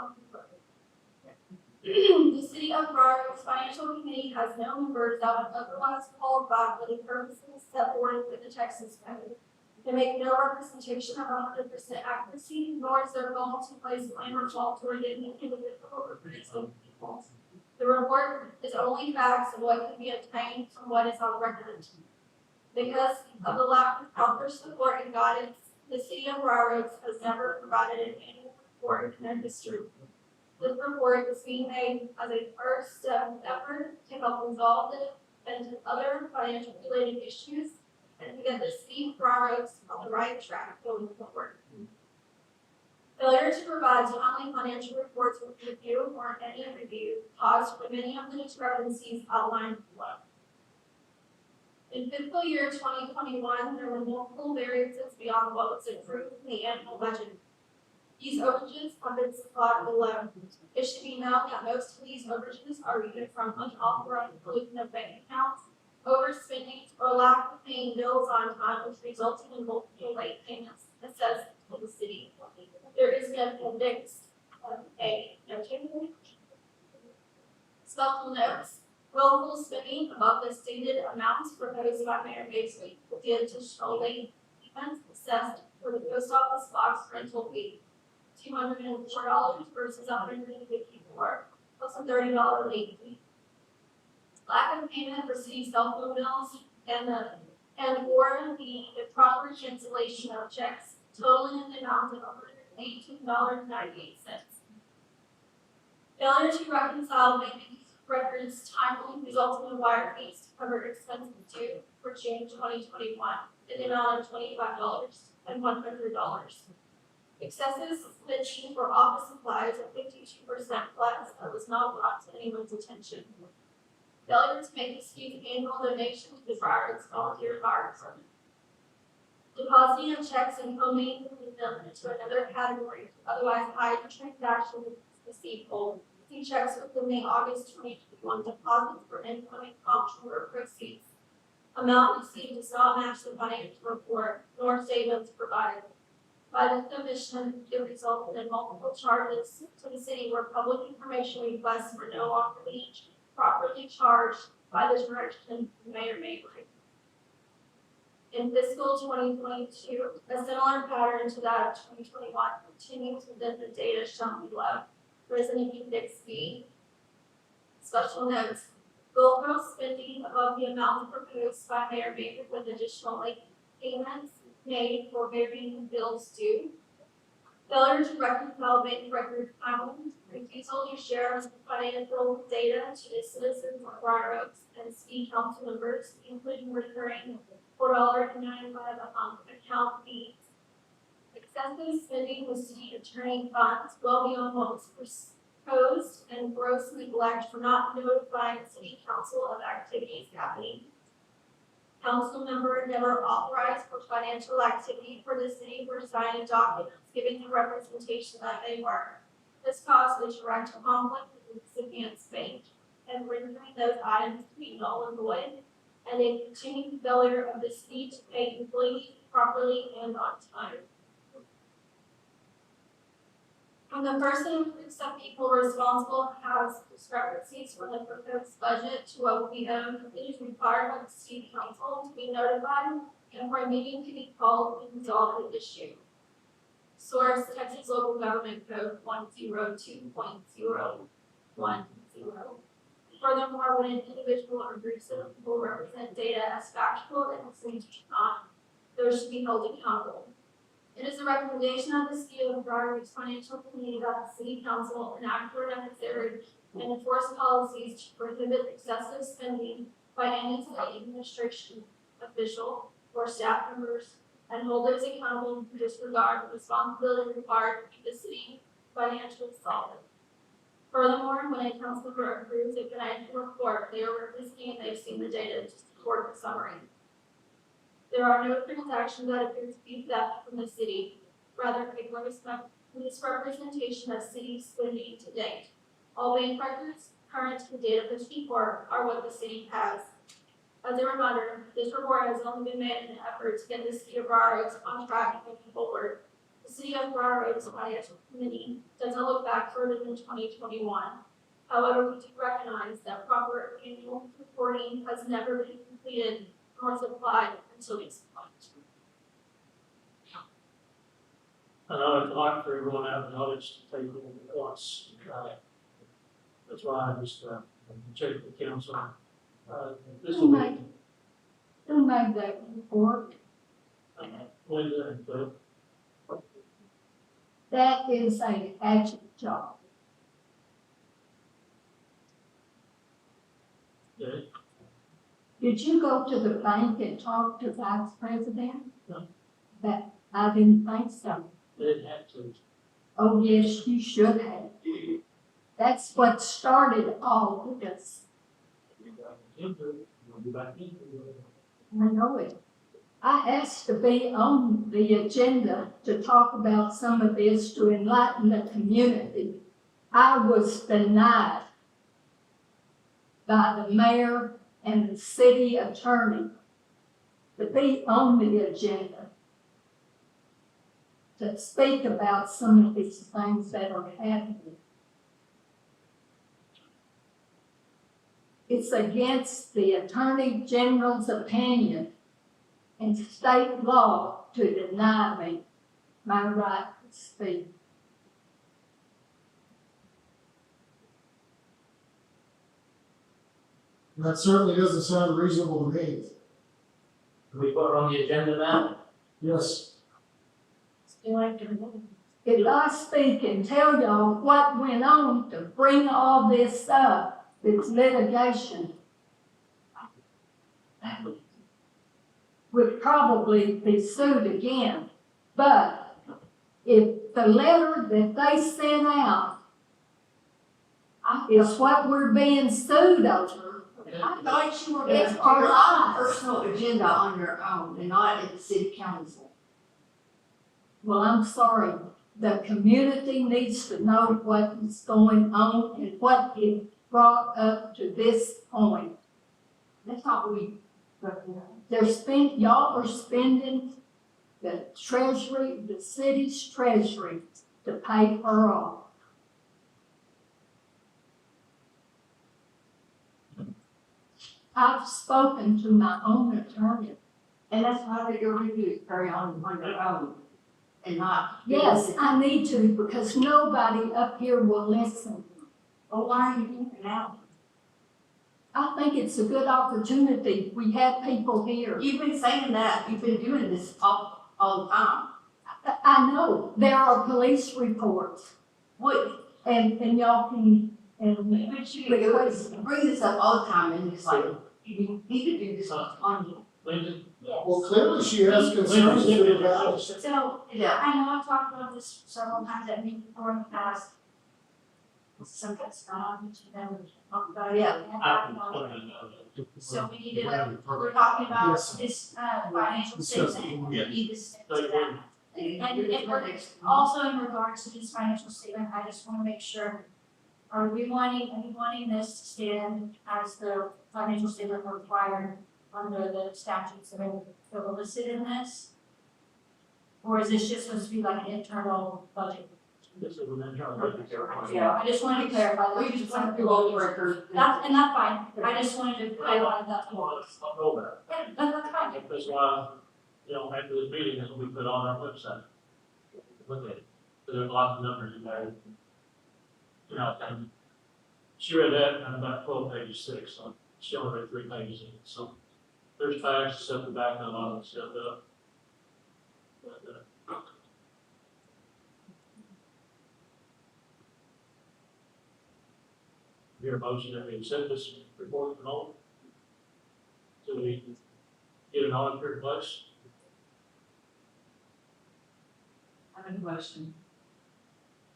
City of Briaroaks Financial Committee has no members that would otherwise qualify for the purposes set forth in the Texas Code. They make no representation of 100% accuracy, nor is their goal to place blame or fault toward any individual or group of people. The report is only facts of what can be obtained from what is on record. Because of the lack of proper support and guidance, the City of Briaroaks has never provided an annual report in their history. This report is being made as a first step effort to help resolve it and other financial related issues and to get the City of Briaroaks on the right track going forward. Failure to provide timely financial reports with review or any review caused for many of the discrepancies outlined below. In fiscal year 2021, there were multiple variances beyond what was approved in the annual budget. These overages have been supplied below. It should be known that most of these overages are either from unauthorized pollution of bank accounts, overspending, or lack of paying bills on time, which resulted in multiple late payments assessed to the city. There is an appendix A notation. Special notes. Willful spending above the stated amounts proposed by Mayor Basley with the additional late payments assessed for the post office box rental fee, $204 versus $154, plus a $30 late fee. Lack of payment for city cell phone bills and or the improper cancellation of checks totaling in the amount of $118.98. Failure to reconcile bank records timely resulting in wire fees to cover expenses due for June 2021 in the amount of $25 and $100. Excessive spending for office supplies at 52% less that was not brought to anyone's attention. Failure to make the city's annual donation to the Briaroaks Volunteer Fire Department. Depositing of checks and co-making them into another category, otherwise hide transactions receivable. See checks within the August 2021 deposits for incoming comptroller proceeds. Amount received does not match the financial report nor statements provided. By the commission, it resulted in multiple charges to the city where public information requests were no longer being properly charged by the direction of Mayor Mabry. In fiscal 2022, a similar pattern to that of 2021 continues within the data shown below. There is an appendix B. Special notes. Gold spending above the amount proposed by Mayor Baker with additional late payments made for varying bills due. Failure to reconcile bank record filings, refusal to share financial data to the citizens of Briaroaks and city council members, including recurring $4.95 account fees. Excessive spending with city attorney funds well beyond what was proposed and gross neglect for not notifying city council of activities happening. Council member never authorized for financial activity for the city for signing documents giving the representation that they were. This caused a direct conflict with the recipient's bank and rendering those items to be null and void, and a continuing failure of the city to pay employees properly and on time. When the person or some people responsible has discrepancies from the proposed budget to what we own, it is required by the city council to be notified and for a meeting to be called and resolve the issue. Source: Texas Local Government Code 102.010. Furthermore, when an individual or group of people represent data as factual and the city does not, those should be held accountable. It is a recommendation of the city of Briaroaks Financial Committee that the city council enact where necessary and enforce policies to prohibit excessive spending by any city administration official or staff members and hold those accountable who disregard the responsibility required to keep the city financially solid. Furthermore, when a council member approves a financial report, they are representing and they've seen the data to support the summary. There are no transactions that appear to be theft from the city, rather a gross misrepresentation of city spending to date. All bank records, current and date of this report, are what the city has. As a reminder, this report has only been made in an effort to get the city of Briaroaks on track moving forward. The city of Briaroaks Financial Committee doesn't look back further than 2021. However, we do recognize that proper annual reporting has never been completed nor supplied until this point. I know it's hard for everyone to have knowledge to take it at once. That's why I just, check with the council. This will be, Who made that report? Linda and Phil. That is a hatchet job. Okay. Did you go to the bank and talk to the vice president? No. That, I didn't think so. They didn't have to. Oh, yes, you should have. That's what started all of this. We'll be back in. I know it. I asked to be on the agenda to talk about some of this to enlighten the community. I was denied by the mayor and the city attorney to be on the agenda to speak about some of these things that are happening. It's against the Attorney General's opinion and state law to deny me my right to speak. That certainly doesn't sound reasonable to me. Can we put it on the agenda now? Yes. If I speak and tell y'all what went on to bring all this up, this litigation, would probably be sued again. But if the letter that they sent out is what we're being sued over, I thought you were It's gonna our put lives. a personal agenda on your own and not at the city council. well, I'm sorry. The community needs to know what is going on and what it brought up to this point. That's not what we, Y'all are spending the treasury, the city's treasury to pay her off. I've spoken to my own attorney. and that's why you're going to carry on your own and not. Yes, I need to because nobody up here will listen. Well, why are you doing it now? I think it's a good opportunity. We have people here. You've been saying that, you've been doing this all the time. I know, there are police reports What, and y'all can, and but you bring this up all the time and it's like, you need to do this on you. Linda? Well, clearly she has concerns that are valid. So, Yeah. I know I've talked about this several times at meetings before in the past. Something's not on, you know, Yeah. So we need to, we're talking about Yes. this, financial Discuss it. statement, we Yeah. need to stick to that. Also in regards to this financial statement, I just wanna make sure, are we wanting this to stand as the financial statement required under the statutes that are listed in this? Or is this just supposed to be like an internal budget? This is an internal budget. Yeah, I just wanted to clarify that. We just want to go over record. That's fine, I just wanted to, I wanted that to. I'll go there. Yeah, that's fine. That's why, after this meeting, this will be put on our website. Look at it. There's lots of numbers in there. And she read that and about 12 pages thick, so she only read 3 pages in it. So there's facts, stuff in the back, and a lot of the stuff up. But, your motion that we accept this report from all. So we get an auditor in place. I have a question.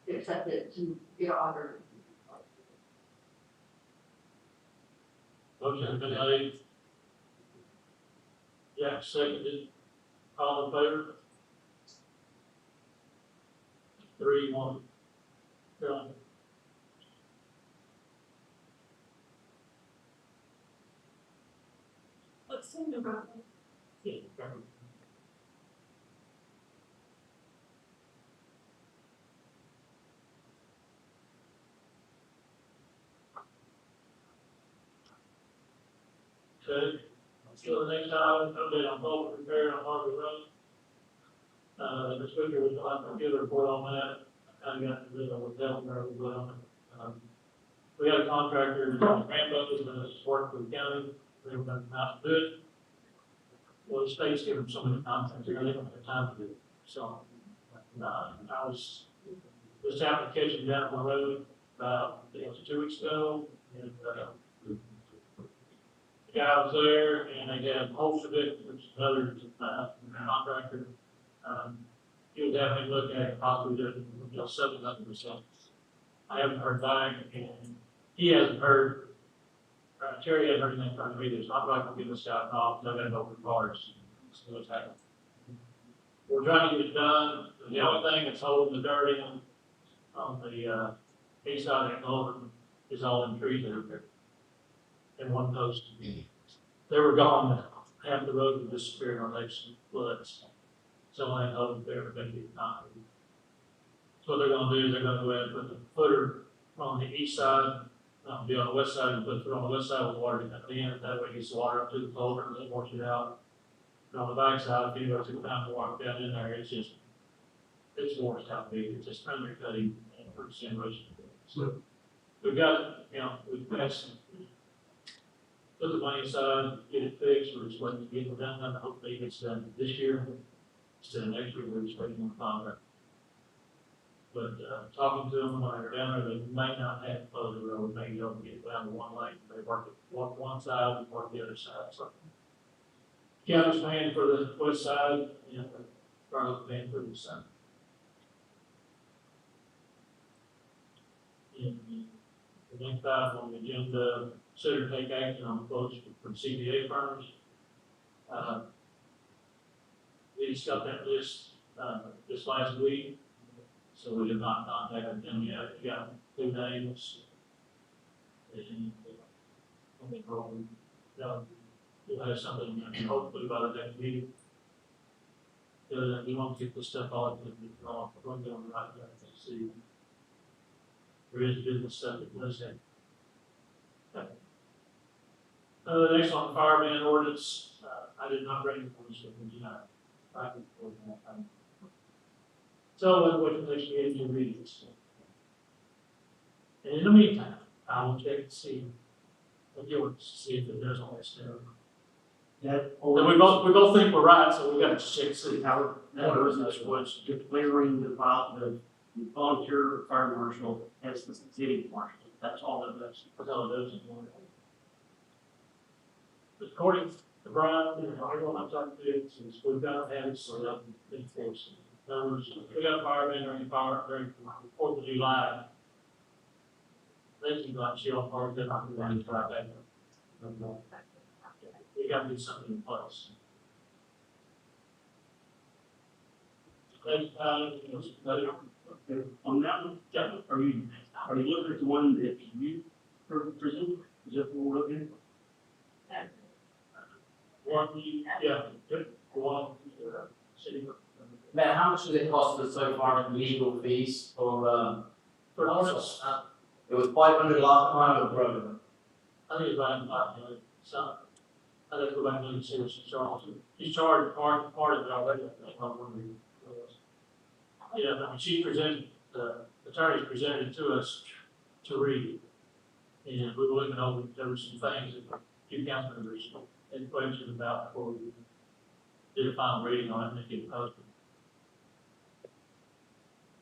Accept it to get audited. Motion has been made. Jack seconded. All in favor? 3-1. Done. Let's send about it. Yeah. Okay, so the next item, update on bulk repair on Harvey Road. The speaker was going to give a report on that. I kind of got rid of what Delton was on it. We had a contractor, Rambo, who's going to work with the county. They were going to not do it. Well, the state's given so many contracts, they don't have time to do it. So, I was, just happened to catch him down on the road about, I think it was 2 weeks ago, and, the guy was there, and they had most of it, which is another, contractor. He was having me look at it, possibly doing, 700%. I haven't heard back, and he hasn't heard, Terri hasn't heard anything from me, there's not like to give this guy a call, no, gotta go for cars, see what's happening. We're trying to get it done, the only thing that's holding the dirt in, on the, east side of that culvert is all them trees that are there. And one post. They were gone, half the road had disappeared on those floods. So I hope they're gonna be fine. So what they're gonna do is they're gonna go ahead and put the footer on the east side, be on the west side, and put it on the west side with water coming in, that way it gets the water up to the culvert and then wash it out. And on the back side, if you go to the time to walk down in there, it's washed out big, it's just undercutting and percent erosion. So we've got, we've passed, put the money aside, get it fixed, we're just waiting to get it done, and hopefully it gets done this year. Instead of next year, we're just waiting on the contract. But, talking to them when they were down there, they may not have to close the road, maybe they'll get down to one lane, they walk one side, and work the other side, so. County's paying for the west side, and Charlotte's paying for the side. And the next item on the agenda, consider take action on quotes from CPA firms. We just got that list, this last week, so we have not contacted them yet. We got 2 names. And, we'll have something hopefully by the next meeting. We want to get this stuff all in the off. We're going to go right there and see. There is business stuff that does that. The next one, fire ban ordinance. I did not bring it for this one tonight. So I'm waiting for you to read this. And in the meantime, I will check and see what yours, see if it does all that stuff. That And we both think we're right, so we got to check and see how that ordinance was declaring the volunteer fire marshal as the city marshal. That's all it does. That's all it does. According to Brian, everyone I'm talking to, since we've got to have it so that enforce numbers, we got a fireman during during 4th of July. They can like chill hard, they're not going to drive back. We got to do something in place. On that one, Jeff, are you looking at the one that you presented? Is that what we're looking at? One, yeah, good, one, city. Matt, how much does it cost us so far in legal fees For ordinance, it was 500 last time with brother. I think it's about 5 million, so, I think we're going to see what she's charging. She's charged part of it already, I think, on one of the. Yeah, I mean, she presented, the attorney presented it to us to read. And we were looking over, there were some things that you council members had questions about before we did a final reading on it and get it posted.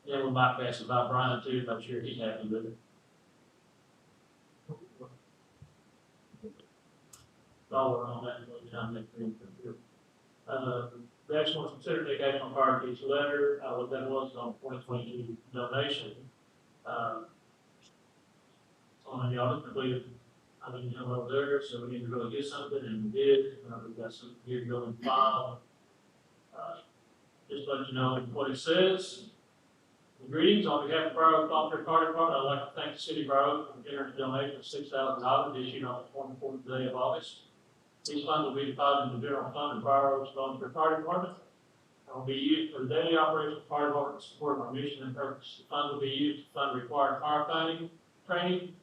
Yeah, we might pass it by Brian too, I'm sure he's happy with it. All on that, we'll make the next one, consider take action on Perkey's letter, what that was on 2022 donation. On the audit, completed, I mean, over there, so we need to really get something, and we did, we've got some here to go and file. Just let you know what it says. Greetings, on behalf of Briaroaks Volunteer Fire Department, I'd like to thank the city of Briaroaks for entering a donation of $6,000 issued on the 24th day of August. These funds will be deposited in the general fund of Briaroaks Volunteer Fire Department. It will be used for the daily operation of the fire department to support our mission and purpose. The funds will be used to fund required firefighting, training,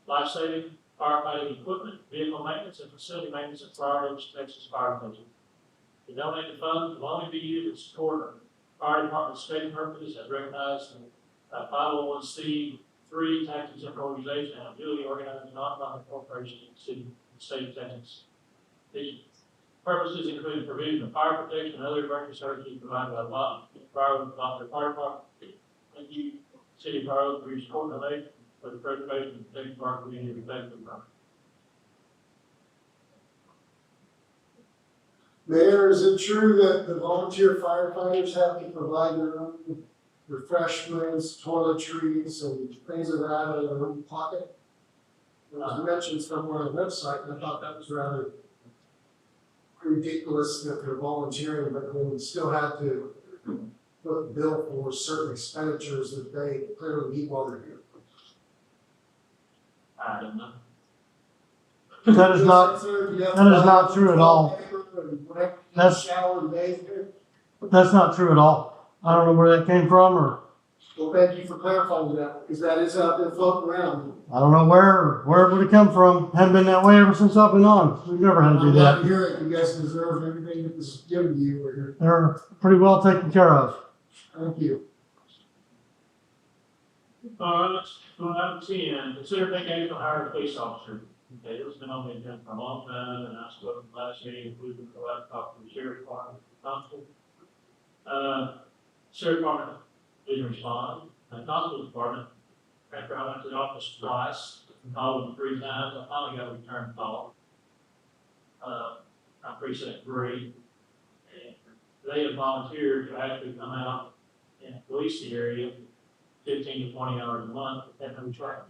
life-saving, firefighting equipment, vehicle maintenance, and facility maintenance at Briaroaks, Texas Fire Station. The donated funds will only be used to support fire department state purposes as recognized by 501c3 tax exempt organization and a duly organized nonprofit corporation in the city and state of Texas. These purposes include provision of fire protection and other emergency services provided by law. Briaroaks Volunteer Fire Department. Thank you, City of Briaroaks, for your support and donation for the preservation and protection of our community and protection of our. Mayor, is it true that the volunteer firefighters have to provide their own refreshments, toiletries, and things of that out of their own pocket? It was mentioned somewhere on the website, and I thought that was rather ridiculous that they're volunteering, but they would still have to put a bill for certain expenditures that they clearly need while they're here. I don't know. That is not true at all. That's not true at all. I don't know where that came from, or Well, thank you for clarifying that, because that is out there floating around. I don't know where it would have come from. Haven't been that way ever since I've been on. We've never had to do I'm glad to that. hear it. You guys deserve everything that was given to you. Here. They're pretty well taken care of. Thank you. Let's go on to 10. Consider taking action to hire a police officer. Okay, it's been on the agenda for a long time, and I spoke last meeting, including the laptop from the sheriff department, constable. Sheriff department didn't respond. The constable department, after I went to the office twice, called them 3 times, I finally got a return call. I'm precinct 3, and they have volunteered to actually come out and police the area 15 to 20 hours a month at no charge.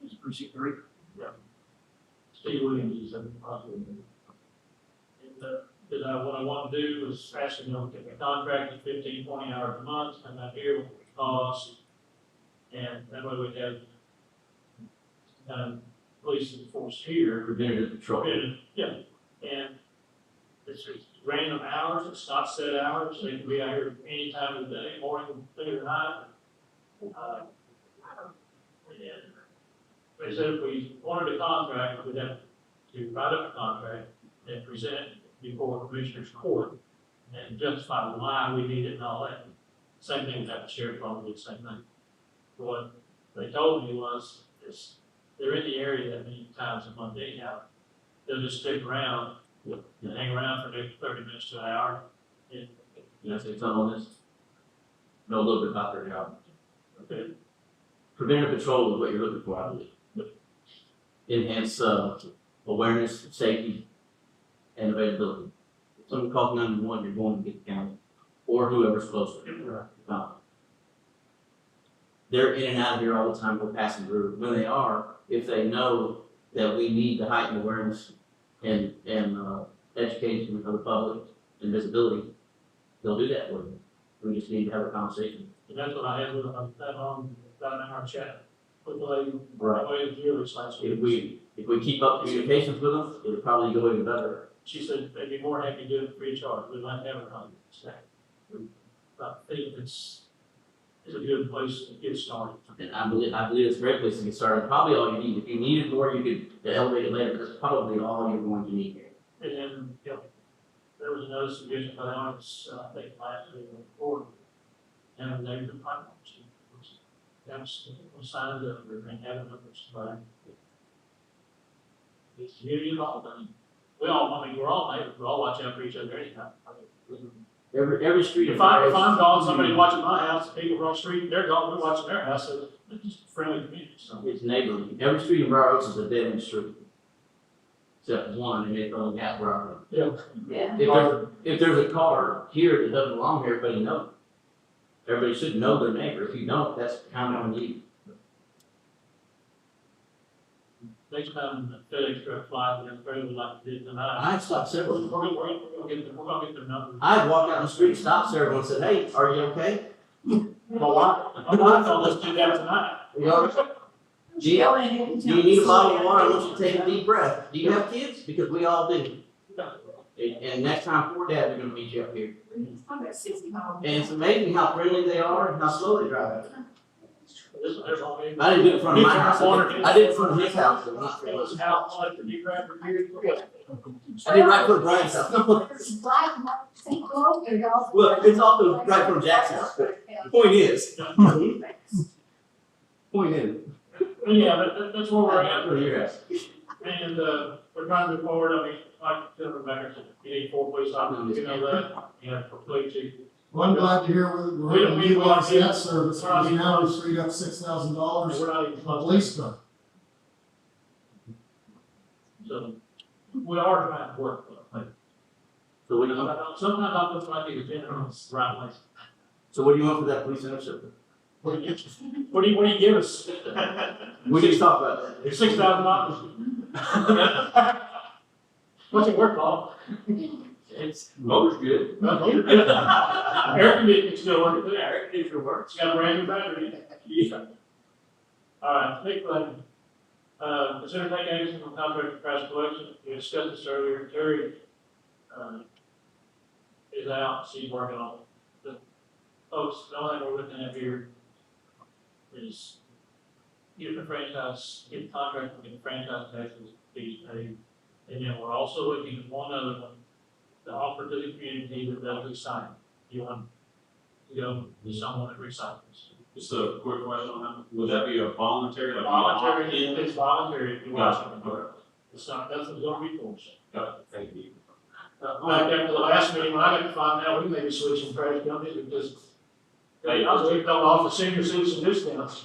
It's precinct 3. Yeah. Steve Williams is a possible. And what I want to do is ask them to get a contract at 15, 20 hours a month, and I hear what it costs. And that way we have police force here. Preventative patrol. Yeah, and it's random hours, it's not set hours, they can be out here any time of the day, morning, through the night. They said if we wanted a contract, we'd have to write up a contract and present it before Commissioner's Court and justify why we need it and all that. Same thing with that sheriff probably did the same thing. What they told me was, they're in the area that many times a month anyhow. They'll just stick around and hang around for maybe 30 minutes to an hour. And Can I say something on this? Know a little bit about their job. okay, Preventive patrol is what you're looking for, I believe. Enhance awareness, safety, and availability. If someone calls 911, you're going to get the county or whoever's closer. They're in and out of here all the time. We're passing through. When they are, if they know that we need to heighten awareness and education of the public and visibility, they'll do that for you. We just need to have a conversation. And that's what I had with them, about an hour chat with the lady. Right. Way Julie last If week. we keep up communications with them, it'll probably go even better. She said they'd be more happy doing it free of charge, we'd like to have it on staff. I think it's a good place to get started. And I believe it's a great place to get started. Probably all you need. If you needed more, you could elevate it later. That's probably all you're going to need here. And then, you know, there was another suggestion by the arts, I think last week before, and they the pipeline. That's signed up, we're going to have numbers, but it's community involvement. We're all neighbors, we all watch out for each other anytime. Every street. If I'm calling somebody watching my house, people across the street, they're calling, we're watching their house, so it's just a friendly community, so. It's neighborly. Every street in Briaroaks is a dead end street. Except one, and they only have Briaroaks. Yeah. If there's a car here that doesn't belong here, everybody knows. Everybody should know their neighbor. If you don't, that's kind of on you. Next time the FedEx truck flies, we're very like to do tonight. I stopped several. We're gonna get their numbers. I walked out on the street, stopped several, and said, "Hey, are you okay? My wife told us to do that tonight. You all right? Do you need a bottle of water? I want you to take a deep breath. Do you have kids? Because we all do. And next time, poor dad, they're gonna meet you up here. And it's amazing how friendly they are and how slow they drive. I didn't do it in front of my house. I did it in front of his house. But not It was how much the new driver here. I did right in front of Brian's house. Well, it's also right from Jackson's house. But the point is, Yeah, that's where we're at. for your house. And, we're trying to move forward, I mean, like, Rebecca said, you need 4 police officers, you know that, you know, for police chief. Well, I'm glad to hear we're able to utilize that service, because now we've freed up $6,000 We're not even for close. police truck. So, we are trying to work, but, So what do you want? sometimes I look like the agenda is the right place. So what do you want for that police interceptor? What do you give us? We need to talk about that. $6,000. What's it worth, Paul? It's motor's good. Air conditioning still working, yeah, Air conditioner works. it's got a brand new battery. Yeah. All right, next one. Consider taking action on contract for trash collection. We discussed this earlier. Terri, is out, she's working on it. The folks, the only thing we're looking at here is get the franchise, get the contract, and get the franchise taxes fees paid. And then we're also looking at one other one, the offer to the community that they'll recycle. You want to go to someone that recycles. Just a quick question on that. Would that be a voluntary? Like Voluntary, it's voluntary if you want Gotcha. something. It's not, that's what's gonna be forced. Got it. Thank you. Back after the last meeting, when I got to find out, we may be switching trash companies because they, I was going to offer senior citizen discounts.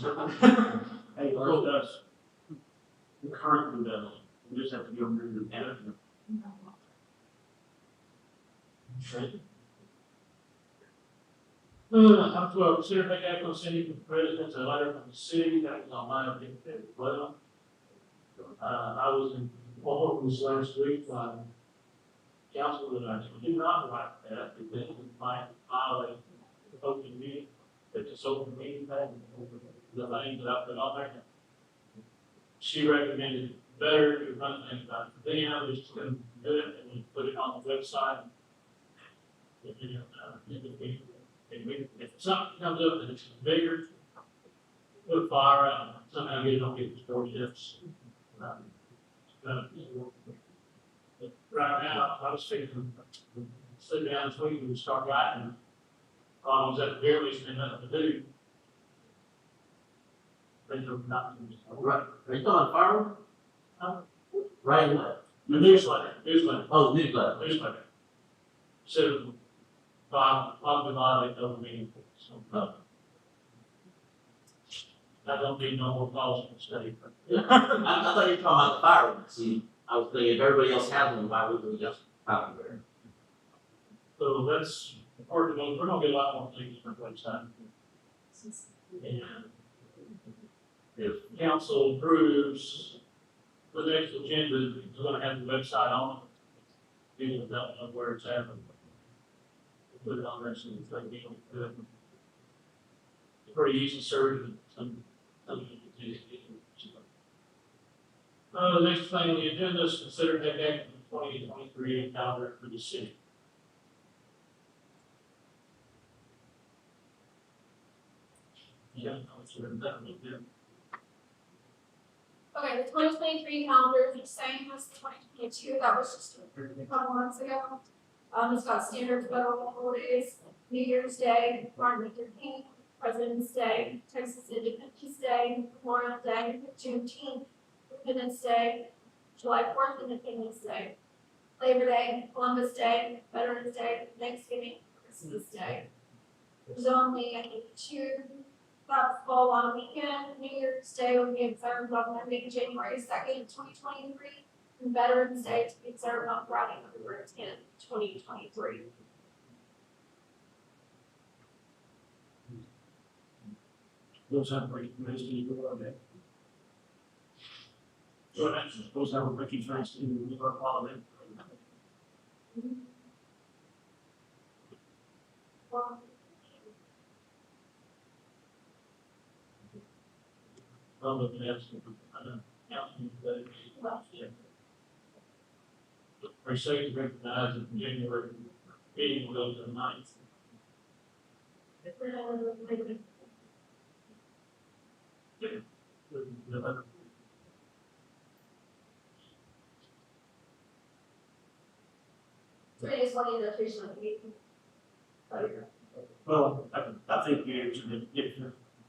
Hey, Earl does. He currently does. We just have to give him the benefit. I'm to consider taking action on sending the president a letter from the city, that was on my opinion, well. I was in Florida this last week, council that I do not like that, because it might violate the open meeting, it's open meeting thing, the thing that I put on there. She recommended better to run things by them, just to do it and we put it on the website. If something comes up and it's bigger, put a fire out, somehow get it on people's doorsteps. Right now, I was thinking, sit down this week and start writing. Was at the very least, nothing to do. They do nothing. Right. Are you talking fireworks? Right. What? The newsletter. Oh, newsletter. So, probably violate the open meeting. So, I don't need no more calls from the state. I thought you were talking about the fireworks. See, I was thinking if everybody else has them, why would we just have them? So that's, we're gonna get a lot more things from website. And if council approves the next agenda, it's gonna have the website on it. People don't know where it's at. put it on there, so it's like, good. Pretty easy surgery, some the next thing on the agenda is consider taking action on 2023 calendar for the city. Yeah, it's Okay, the 2023 calendar is the same as the 2022, that was just a couple months ago. It's got standard federal holidays, New Year's Day, Martin Luther King, President's Day, Texas Independence Day, Memorial Day, Juneteenth, Independence Day, July 4th, Independence Day, Labor Day, Columbus Day, Veterans Day, Thanksgiving, Christmas Day. There's only, I think, 2 that fall on a weekend. New Year's Day will be observed on Monday, January 2nd, 2023, and Veterans Day to be observed on Friday, November 10th, 2023. Those have recognized in the holiday. So that's those have recognized in the holiday. Are saying recognized in January, meeting will go to the 9th. So I just wanted to officially meet. Well, I think you answered it.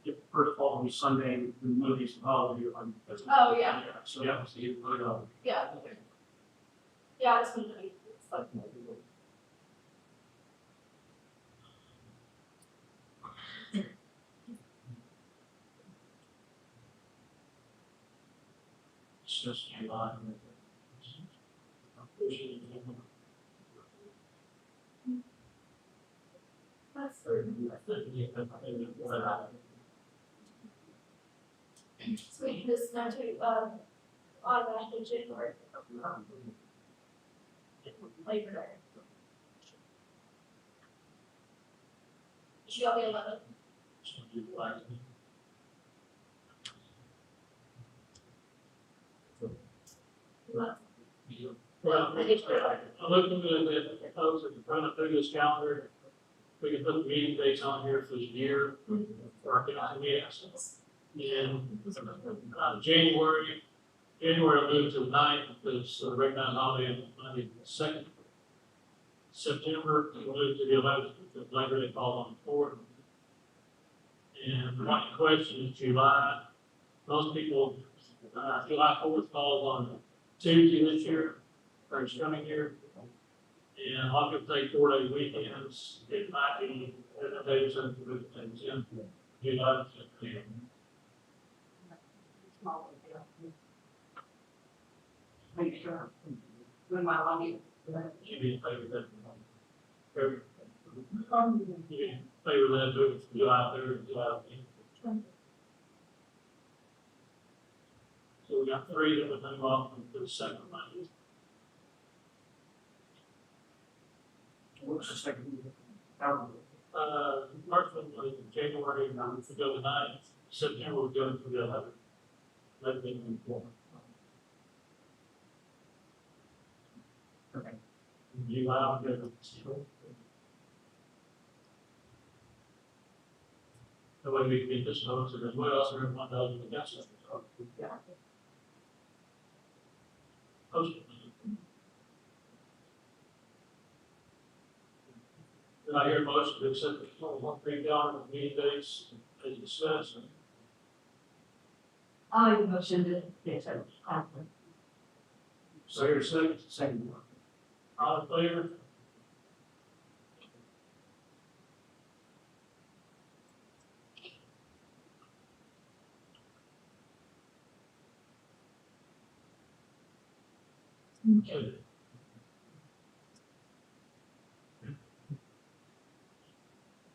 If first of all, on Sunday, the Monday's holiday. Oh, yeah. So, yeah, so you put it on. Yeah. Yeah, I just wanted to meet. It's just July. That's so we can just not to automatically January. Labor Day. Should all be 11. Well, I'm looking at the folks that are trying to figure this calendar. We can put the meeting dates on here for the year, for our county meetings. And, January will move to the 9th, because the regular holiday on Monday the 2nd. September will move to the 11th, because Labor Day falls on the 4th. And one question is July. Most people, July 4th falls on Tuesday this year, or this coming year. And a lot of people take 4-day weekends. It might be a day or something with things in July. Make sure. When my money. You need to pay with that. You need to pay with that, do it from July 3rd, July 10th. So we got 3 that would move off to the second Monday. What's the second? March was January, we go to 9th, September we go to the 11th. 11th and 4th. Okay. July, we go to 0. The way we get this posted as well, so everyone knows we got something. Posted. Did I hear a motion to accept the 2023 calendar of meeting dates as discussed? I make a motion to accept. So here's second one. All in favor? Okay.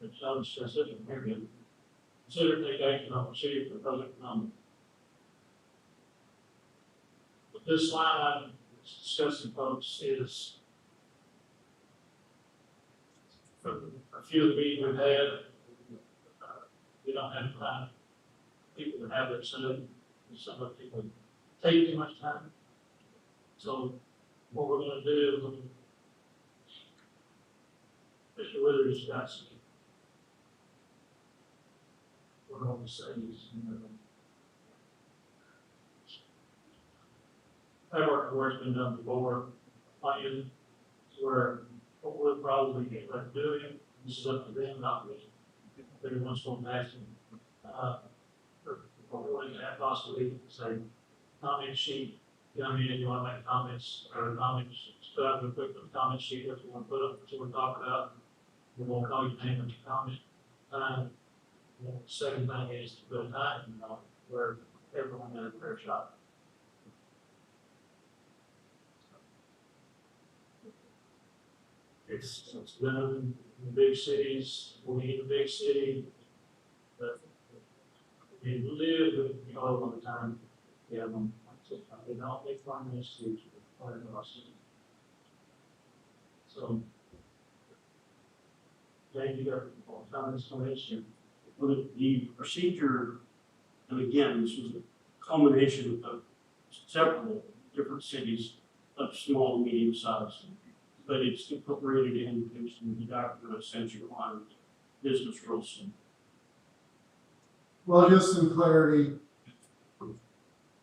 It's not specific, here. Consider take action on procedure for public comment. But this line item discussing folks is from a few of the meetings we've had, we don't have time. People that have their say, some of the people take too much time. So what we're gonna do, Mr. Withers got some. We're gonna say is, that work's been done before, plan, where what we'll probably get like doing, this is up to them, not me. Everyone's going to ask them, or we're going to have possibly say, comment sheet, come in, you want to make comments, or comments, start with a quick comment sheet, if you want to put up, what we're talking about. We won't call you name to comment. Second thing is to put a time, where everyone has a fair shot. It's done in the big cities, we need a big city, but we live with all the time. Yeah, they don't make fun of this huge, so. Thank you, comments on this. Well, the procedure, and again, this was a culmination of several different cities of small, medium size, but it's incorporated into the document I sent you on business rules. Well, just some clarity.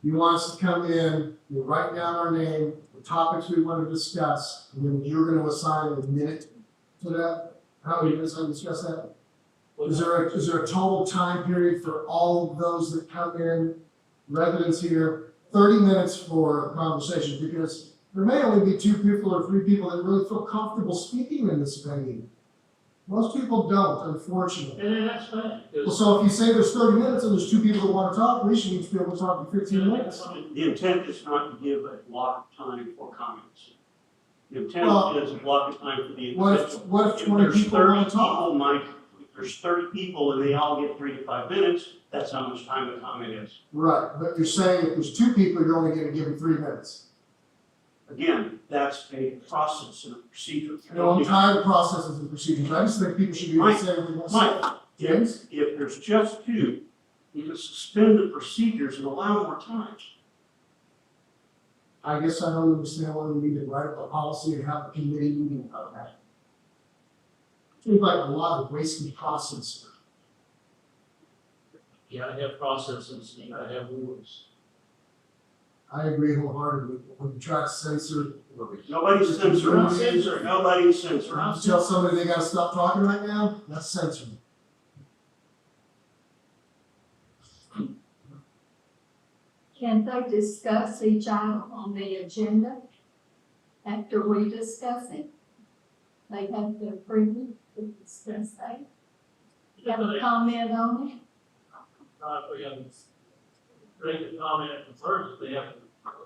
You want us to come in, you write down our name, the topics we want to discuss, and then you're going to assign a minute to that? How are you going to discuss that? Is there a total time period for all of those that come in, residents here, 30 minutes for a conversation? Because there may only be 2 people or 3 people that really feel comfortable speaking in this venue. Most people don't, unfortunately. And that's fine. Well, so if you say there's 30 minutes and there's 2 people that want to talk, we should each be able to talk for 15 minutes. The intent is not to give a block of time for comments. The intent is a block of time for the individual. What if 20 people want to talk? If there's 30 people and they all get 3 to 5 minutes, that's how much time a comment is. Right, but you're saying if there's 2 people, you're only going to give them 3 minutes. Again, that's a process and a procedure. No, I'm tired of processes and procedures. I just think people should be able to say what they want to say. James? If there's just 2, you can suspend the procedures and allow more time. I guess I don't understand why we need to write up a policy and have a committee meeting about that. Seems like a lot of wasted process. You gotta have processes, you gotta have rules. I agree wholeheartedly. When you try to censor, Nobody's censoring. Nobody's censoring. you tell somebody they got to stop talking right now, that's censoring. Can they discuss each item on the agenda after we discuss it? They have to approve it to discuss that. Have a comment on it? If we have make a comment first, they have to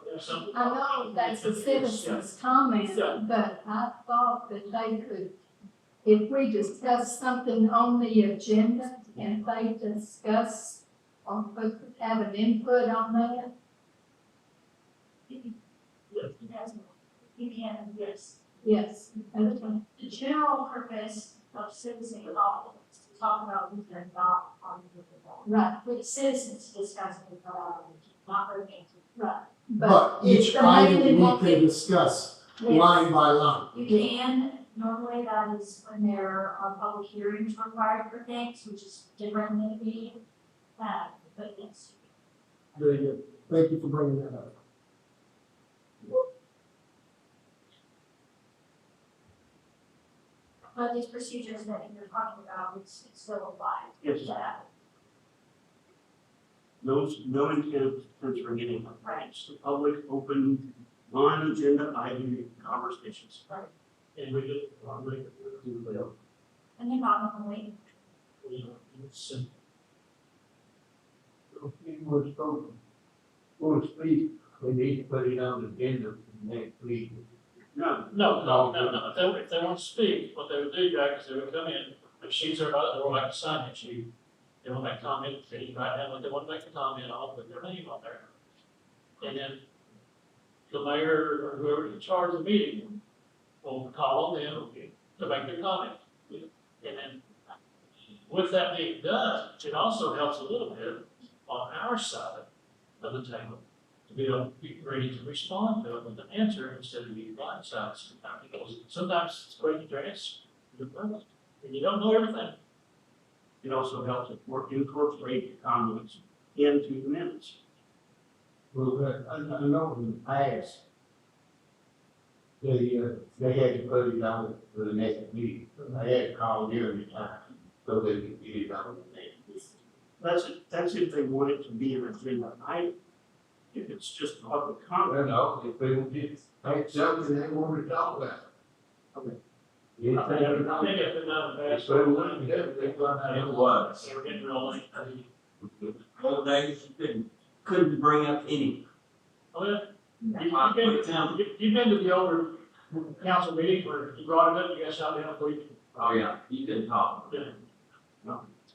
do something. I know that's a citizen's comment, but I thought that they could, if we discuss something on the agenda, and they discuss or have an input on that? You can, yes. Yes. Okay. The general purpose of citizen law is to talk about who they're not on the law. Right, With citizens discussing the law, not voting. right. But if each the item landed we won't can be- discuss Yes. line by line. You can, normally that is when there are public hearings required for things, which is different than a meeting. But yes. Very good. Thank you for bringing that up. But these procedures that you're talking about, it's still applied. Yes. No intent of censoring anything. Right. It's the public, open, non-agenda item conversations. And we just want to make it clear. And they're not on the way. It's We'll speak, we need to put it on the agenda for next week. No, If they want to speak, what they would do, Jack, is they would come in, if sheets are about, they would like to sign that sheet. They want to make a comment, they write down what they want to make a comment on, put their name on there. And then the mayor or whoever's in charge of the meeting will call on them to make their comment. And then, with that being done, it also helps a little bit on our side of the table to be able to be ready to respond to it with an answer instead of being blindsided sometimes. Because sometimes it's questions are answered, and you don't know everything. It also helps incorporate comments into the minutes. Well, I know in the past, they had to put it on for the next meeting. They had to call every time, so they could get it on the next meeting. That's if they want it to be an agenda item. If it's just public comment. Well, no, if they don't get, ain't something they want to talk about. Okay. Yeah, I think it's been done in the past. So they wouldn't get it, they run out. It was. We're getting real late. Whole days, couldn't bring up any. Oh, yeah. You've been to the older council meeting where you brought it up, you guys shot down for you. Oh, yeah, you couldn't talk. Yeah.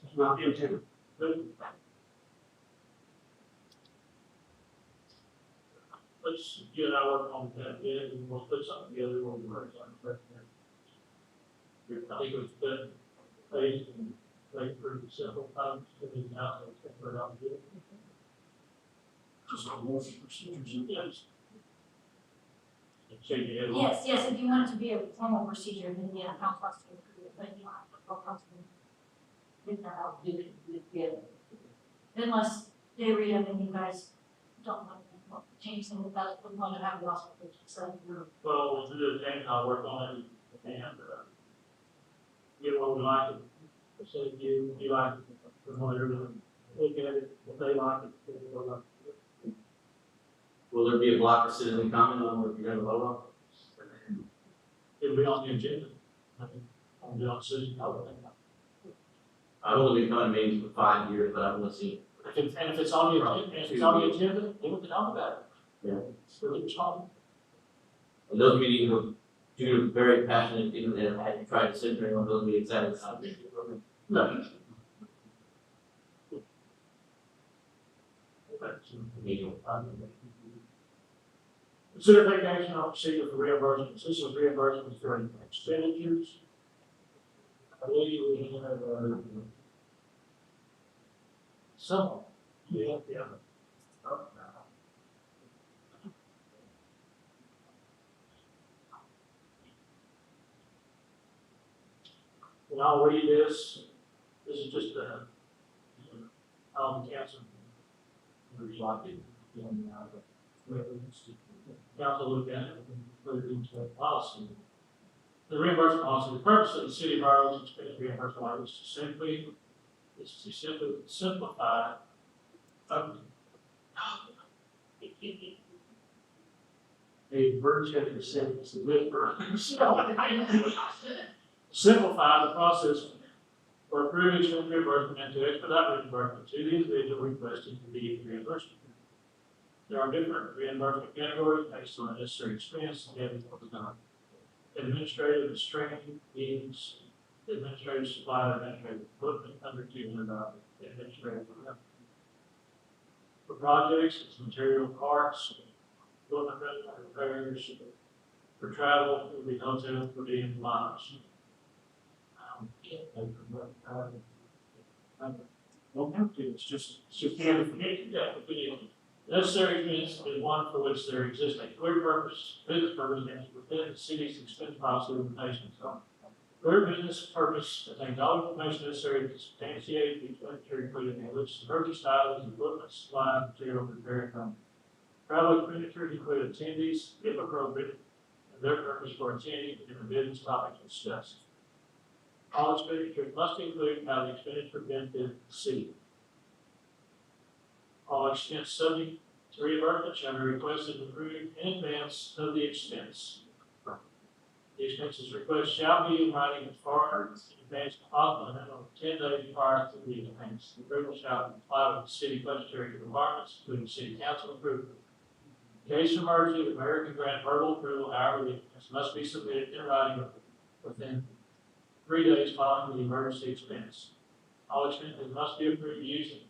It's not the intent. Let's get our work on that, yeah, and we'll put something together when we work on it. I think it was good, they approved it several times, and then now they're put it out here. Just on motion procedures in place. So you had one. Yes, if you want it to be a formal procedure, then yeah, council has to approve it, but you don't have to go council. Figure out, do it together. Unless they read it and you guys don't want to change things about it, we want to have it also, so. Well, we'll do it, and I'll work on it, and, get what we like, it, so you like it, whatever, look at it, if they like it, we'll like it. Will there be a block of citizen comment on what you're gonna vote on? It'll be on the agenda. I'll be on Susan. I've only been coming to meetings for 5 years, but I want to see. If it's on the agenda, then we can talk about it. Yeah. So it's on. Those meetings were two very passionate people that had to try to sit there on those meetings at a time. No. Consider taking action on procedure for reimbursements. This is reimbursements for expenditures. I believe we have, some. Yeah. And I'll read this. This is just council. Council look at it and put it into a policy. The reimbursement policy, the purpose of the city of Briaroaks expense reimbursement law is to simply simplify. A virgin sentence whisper. Simplify the process for approving expense reimbursement and to expedite reimbursement to the individual requesting the reimbursement. There are different reimbursement categories based on necessary expense and administrative and training meetings, administrative supply, administrative equipment under $200 administrative. For projects, it's material parts, equipment repairs. For travel, it will be hotel, per diem, miles. Don't have to, it's just, you can't forget. Yeah, if we need. Necessary expense is one for which there exists a clear purpose, business purpose, and within the city's expense policy limitations. Clear business purpose contains all information necessary to substantiate the expenditure, including a list of purchase items, equipment, supplies, material, repair, and company. Travel expenditures include attendees, if appropriate, and their purpose for attending and the business topics discussed. All expenditures must include how the expenditure benefited the city. All expense subject to reimbursement shall be requested and approved in advance of the expense. The expenses request shall be in writing as far in advance as possible, and on 10 days prior to the expense. The approval shall comply with the city budgetary requirements, including city council approval. In case of emergency, the mayor can grant verbal approval, however, the expense must be submitted in writing within 3 days following the emergency expense. All expenses must be approved using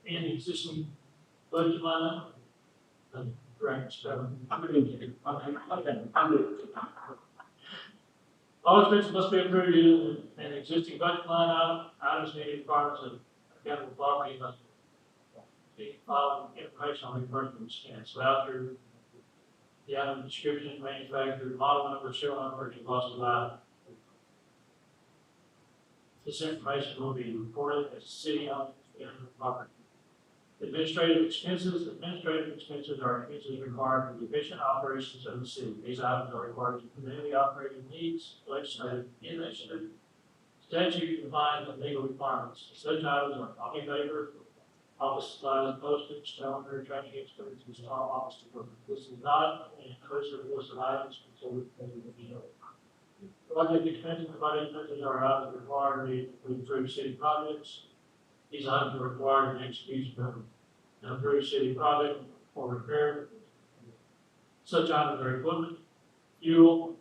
and existing budget line. Correct. I'm going to get it. All expenses must be approved in an existing budget line item. Items meeting requirements of capital property must be filed with information on reimbursement expense. Voucher, the item description, manufacturer, model number, serial number, and cost of item. This information will be reported as city-owned property. Administrative expenses are expenses required for the efficient operations of the city. These items are required to community operating needs, legislative, initiative, statute compliant and legal requirements. Such items are coffee paper, office supplies, postage, calendar, training expenses, and all office equipment. This is not an inclusive list of items until we pay the bill. Project expenses, provided expenses are items required to improve city projects. These items are required in execution of an approved city project or repair. Such items are equipment, fuel,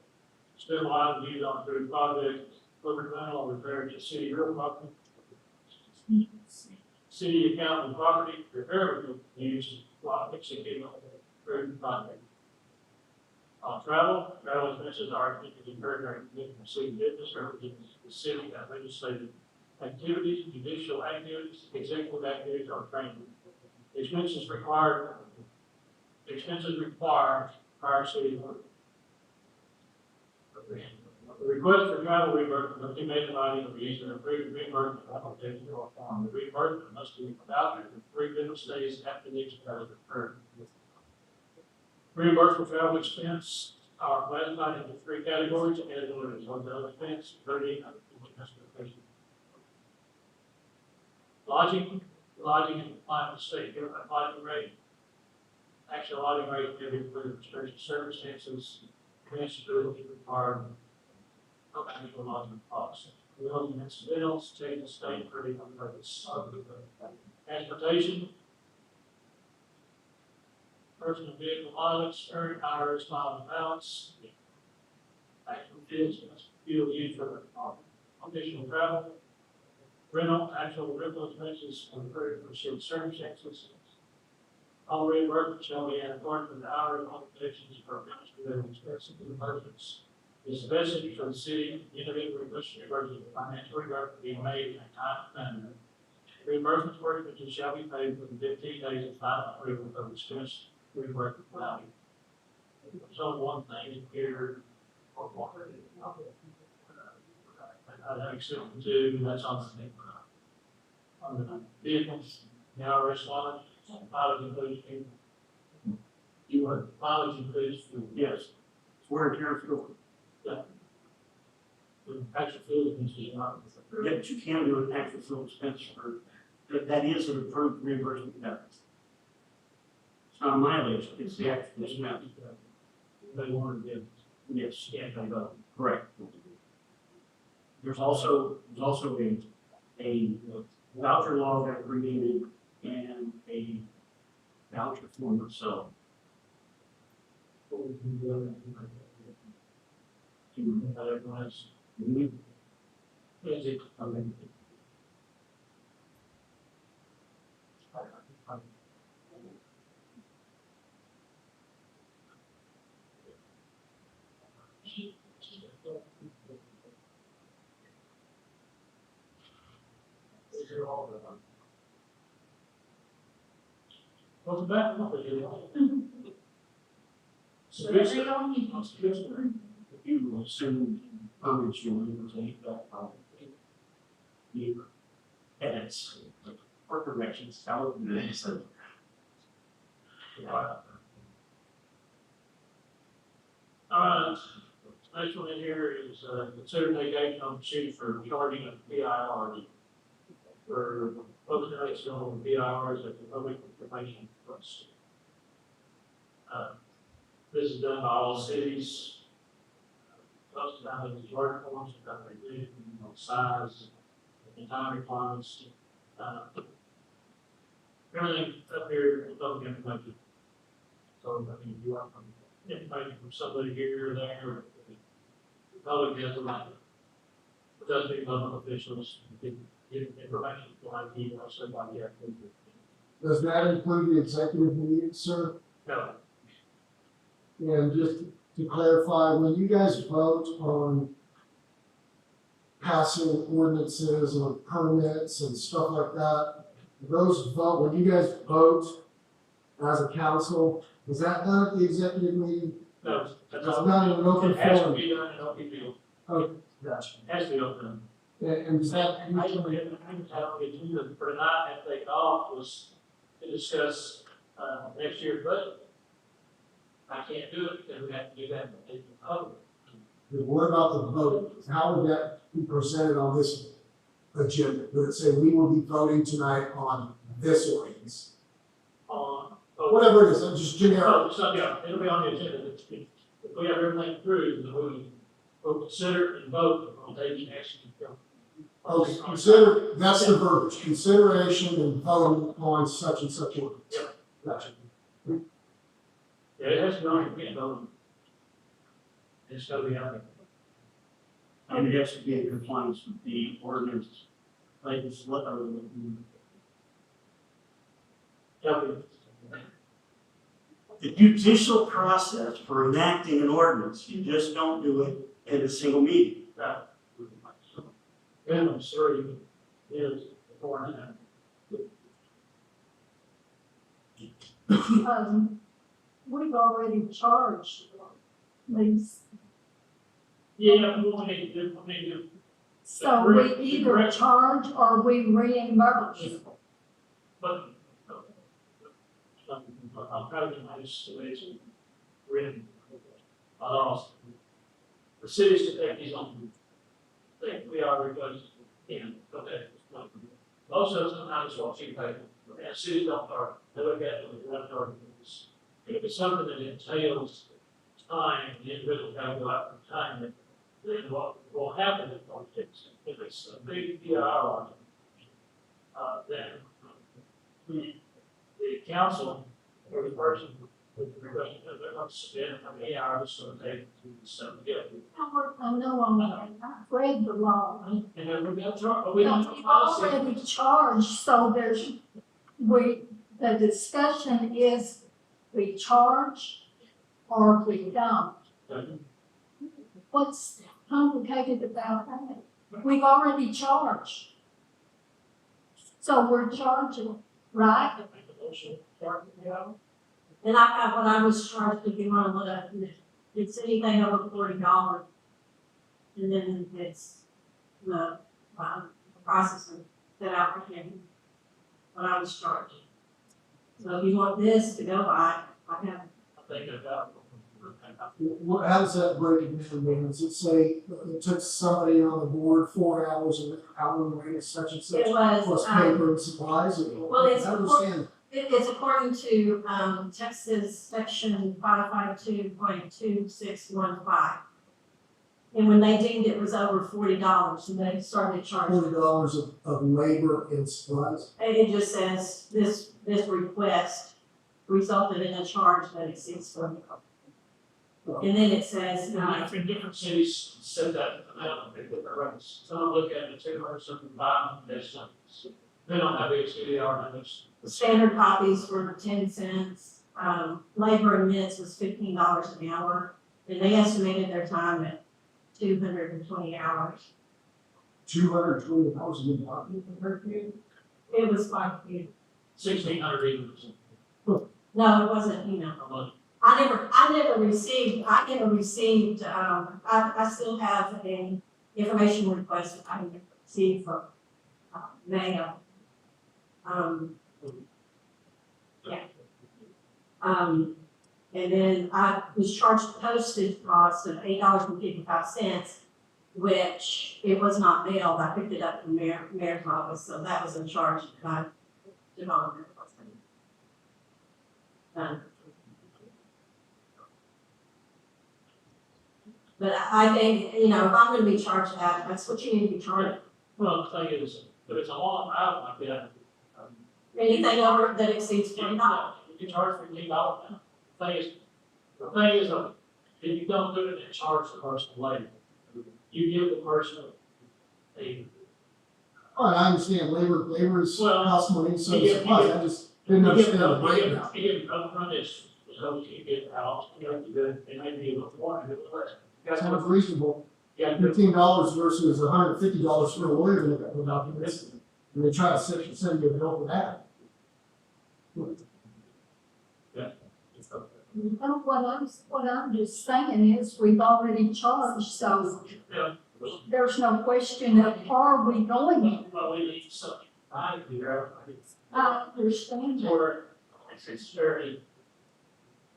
special items used on approved project, equipment rental or repair to city real property, city account and property, repair used while executing approved project. Travel expenses are incurred during commitment to city business, representing the city at legislative activities, judicial activities, executive activities, or training. Expenses required prior city work. The request for travel reimbursement must be made by the user and approved reimbursement application or form. The reimbursement must be voucher for 3 business days after the expense occurred. Reimbursement for travel expense are classified into 3 categories as ordered. Hotel expense, 30, transportation. Lodging and compliance with state government lodging rate. Actual lodging rate can be included in special circumstances, transferability required, of actual lodging costs. Meals and incidentals, taking state for the purpose. Transportation. Personal vehicle mileage, earned IRS mileage balance. Actual fuel used for additional travel. Rental, actual rental expenses incurred for certain circumstances. All reimbursement shall be in accordance with the hourly qualifications for administrative expenses and departments. This message for the city, individual reimbursement, financial reimbursement being made in a timely manner. Reimbursements for expenses shall be paid within 15 days of final approval of expense reimbursement value. There's only one thing here. I accept 2, that's on the vehicles, the IRS mileage includes fuel. Mileage includes fuel. Yes. It's wear and tear fuel. Yeah. The actual fuel expense is not. Yeah, but you can do an actual fuel expense for, that is an approved reimbursement method. It's not a mileage, it's the actual expense. They wanted to, Yes, yeah, they both. correct. There's also a voucher law that created and a voucher form itself. Everyone else. Is it? Welcome back. So this, You will assume coverage you'll take that you edits or corrections, however it is. Next one in here is, consider negation on procedure for charging of PIRs. For posting rates on PIRs at the public information request. This is done by all cities. Most of the charge forms that they do, size, and time requirements. Everything up here is public information. So, I mean, you want information from somebody here or there, or the public has a right. It does be public officials, give information like you or somebody else. Does that include the executive meeting, sir? No, And just to clarify, when you guys vote on passing ordinances or permits and stuff like that, those vote, when you guys vote as a council, is that done at the executive meeting? No, It's that's not all. in an open It has to forum? be done in open field. Oh, gotcha. Has to be open. And is that, I don't get, for tonight, and take off was to discuss, next year's budget. I can't do it because we have to do that in public. what about the vote? How would that be presented on this agenda? Would it say we will be voting tonight on this ordinance? Whatever it is, just generic. Oh, so, yeah, it'll be on the agenda. If we have everything approved, then we'll consider and vote on taking action. Okay, consider, that's the verbiage, consideration and vote on such and such ordinance. Yep. Gotcha. Yeah, it has to be on, you can't vote. It's gotta be on there. And it has to be in compliance with the ordinance. Like it's what, the judicial process for enacting an ordinance, you just don't do it in a single meeting. Minimum three is 4 and a half. We've already charged these, Yeah, we need to do. so we either charge or we reimburse. But, I'm probably in my situation, written, the cities to take these on. I think we already got, okay. Most of us sometimes want you to pay, and cities don't, or they look at it with one ordinance. If it's something that entails time, the individual gotta go out for time, then what will happen in politics, if it's a big PR, then the council or the person with the request, they're going to submit how many hours it's going to take to sum together. I know I've read the law. And then we're going to charge, we don't have a We've policy. already charged, so the discussion is we charge or we don't. What's complicated about that? We've already charged. So we're charging, right? And when I was charged, if you want to look at it, it's anything over $40. And then it's the processor that I recommend when I was charged. So if you want this to go by, I have. I think about. How does that break it down? Does it say it took somebody on the board 4 hours and hourly rate is such and such? It was, Plus paper and supplies? well, it's I understand. It's according to, Texas section 552.2615. And when they deemed it was over $40, and they started charging. $40 of labor and supplies? And it just says, this request resulted in a charge that exceeds $40. And then it says, Different cities set that amount, they put their rates. Some look at it, 200 something, 500, that's something. They don't have big city ordinance. standard copies were 10 cents. Labor and minutes was $15 an hour. And they estimated their time at 220 hours. 220 hours a month? It was like, 1,600 even. no, it wasn't, A month. I never received, I still have an information request that I received from, mail. And then I was charged postage cost of $8.55, which it was not mailed. I picked it up from mayor's office, so that was a charge that I did on there. But I think, if I'm gonna be charged that, that's what you need to be charged. Well, the thing is, if it's a long item like that. Anything over that exceeds $40. You can charge $15 now. The thing is, if you don't do it and charge the person later, you give the person a. Oh, I understand, labor is Well, cost money, so you is supplies, I just didn't understand the breakdown. You give upfront is, so you get out, you have to do it, it may be a little more, a little less. Sounds reasonable. Yeah, $15 versus $150 for a lawyer to look at the documents. And they try to send you a bill for that. No, what I'm just saying is we've already charged, so Yeah. there's no question of are we going? Well, we need something, I Understand that. or it's very,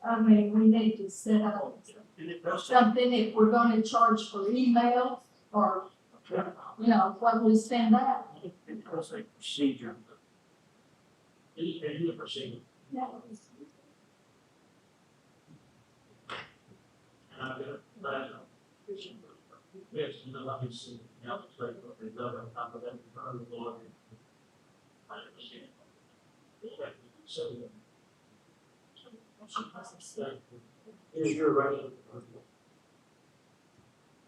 I mean, we need to set up something if we're gonna charge for email or, you know, what we send out. it's a procedure. It's a procedure. And I'm gonna, yes, you know, let me see, yeah, it's like, what they done on top of that, for the lawyer. I understand. So. Here's your right.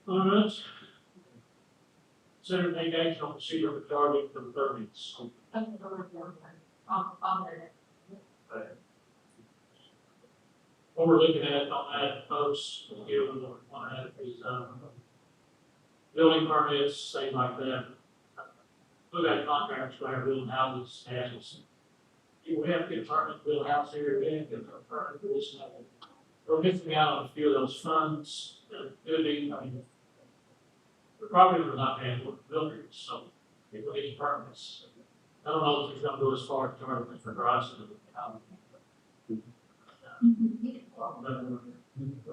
All right. Consider take action on procedure regarding the permits. What we're looking at on that post, given on that is, building permits, same like that. We've got contractors who are building houses, houses. You would have to get a permit to build a house here, again, get a permit for this level. We're missing out on a few of those funds, good, I mean, the property was not paying for builders, so people getting permits. I don't know if it's gonna go as far as charging for garages.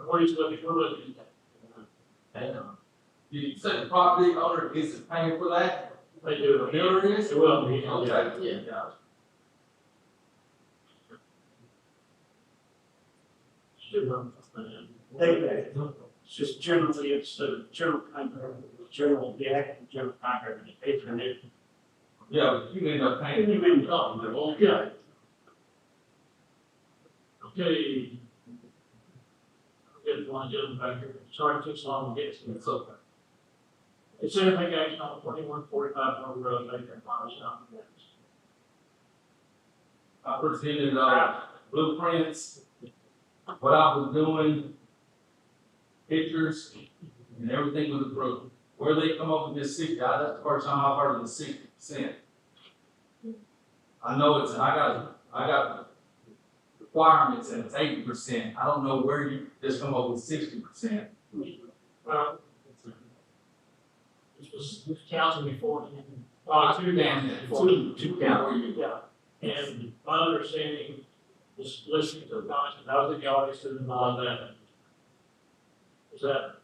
What is looking, we're looking at. You said the property owner is paying for that? They do. The builder is? It will be. Okay. Yeah. It's just generally, it's the general contractor, the active general contractor, that pays for it. Yeah, but you end up paying. Okay. Okay. Get one gentleman back here. Sorry it took so long to get to. It's okay. Consider take action on 2145 North Road, Baker, Morristown. I presented, blueprints, what I was doing, pictures, and everything was approved. Where they come up with this 60, that's the first time I've heard of the 60%. I know I got requirements and it's 80%. I don't know where you just come up with 60%. Well, this was council before. Two counties. Yeah. And my understanding, just listening to the comments, I was in the audience and all that. Is that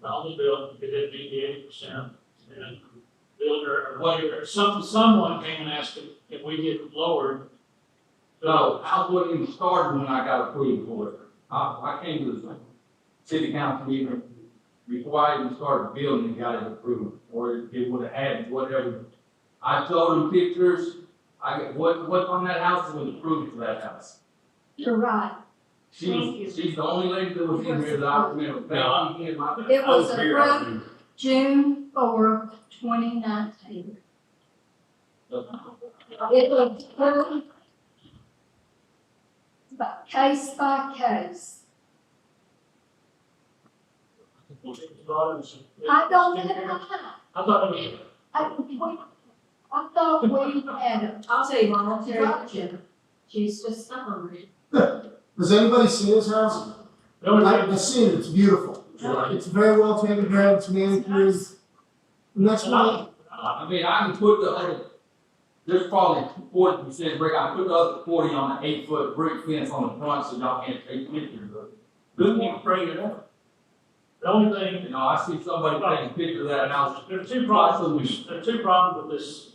on the bill, it did meet the 80%, and builder or whatever, someone came and asked if we get lowered. No, I wasn't even started when I got approved for it. I came to the city council meeting before I even started building and got it approved, or it would have had whatever. I told them pictures, what's on that house was approved for that house. You're right. She's the only lady that was in here that I remember. It was approved June 4th, 2019. It was approved case by case. I don't know. I thought it was. I thought we had a I'll tell you, Mom, I'll tell you. She's just stubborn. Does anybody see his house? I've seen it, it's beautiful. It's very well taken care of, it's manicured. And that's why, I mean, I can put the other, there's probably 40% brick, I can put the other 40 on an 8-foot brick fence on the front so y'all can't take pictures of it. Who can bring it up? The only thing, You know, I see somebody taking a picture of that house. there are two problems, with this,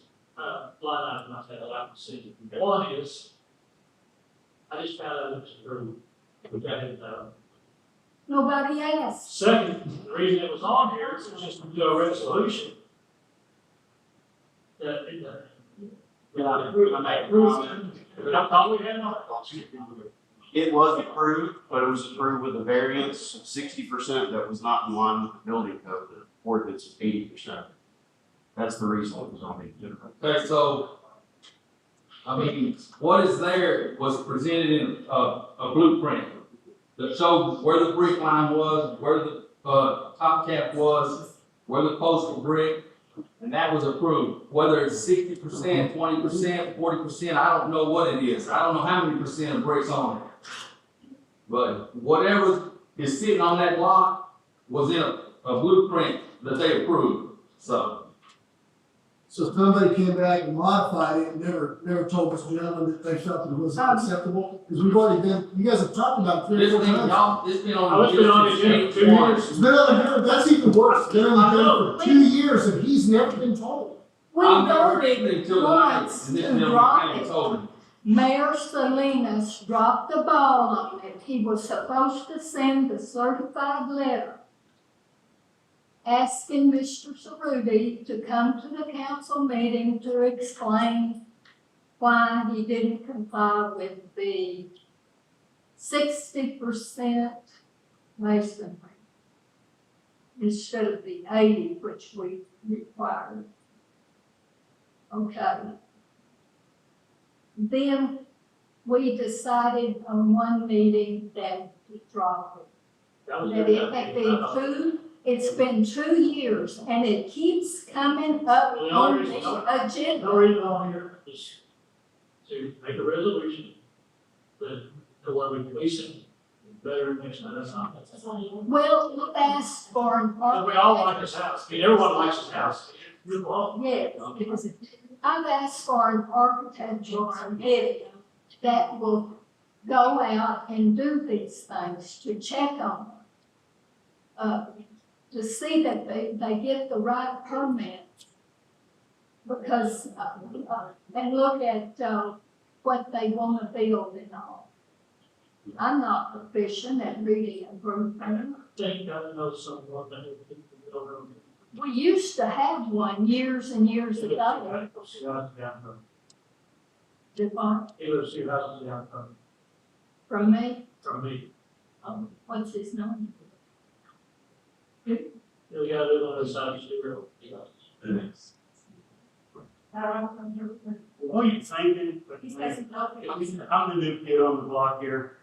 line item I said that I can see. One is, I just found out it was approved, which I didn't know. nobody asked. Second, the reason it was on here is just to do a resolution. That, I approved it. I thought we had no. It was approved, but it was approved with a variance of 60% that was not in line with the building code, the ordinance is 80%. That's the reason it was on the agenda. Okay, so, I mean, what is there was presented in a blueprint that showed where the brick line was, where the top cap was, where the post will brick, and that was approved. Whether it's 60%, 20%, 40%, I don't know what it is. I don't know how many percent of bricks on it. But whatever is sitting on that block was in a blueprint that they approved, so. So somebody came back and modified it and never told us gentlemen that they felt it was acceptable? Because we've already been, you guys have talked about it 3 or This 4 thing, times. y'all, it's been on. Oh, it's been on the agenda for 2 years. It's been on the agenda, that's even worse, it's been on the agenda for 2 years and he's never been told. We I've never heard voted anything till tonight, once and this to gentleman drop came and it. told me. Mayor Salinas dropped the ball on it. He was supposed to send the certified letter asking Mr. Cerruti to come to the council meeting to explain why he didn't comply with the 60% masonry instead of the 80, which we required. Okay. Then we decided on one meeting that to drop it. That it had been it's been 2 years and it keeps coming up on the agenda. No reason on here is to make a resolution that, to where we release it better next time. That's not. Well, we've asked for an We all like this house. I mean, everyone likes this house. You're wrong. yes, I've asked for an architectural committee that will go out and do these things to check on them. To see that they get the right permit. Because, and look at, what they want to build and all. I'm not proficient at reading a blueprint. I think I know someone that will We used to have one years and years ago. Did what? He lives 2 houses down From me? from me. What's his name? You gotta live on the side of the road. What are you thinking? I'm the new kid on the block here,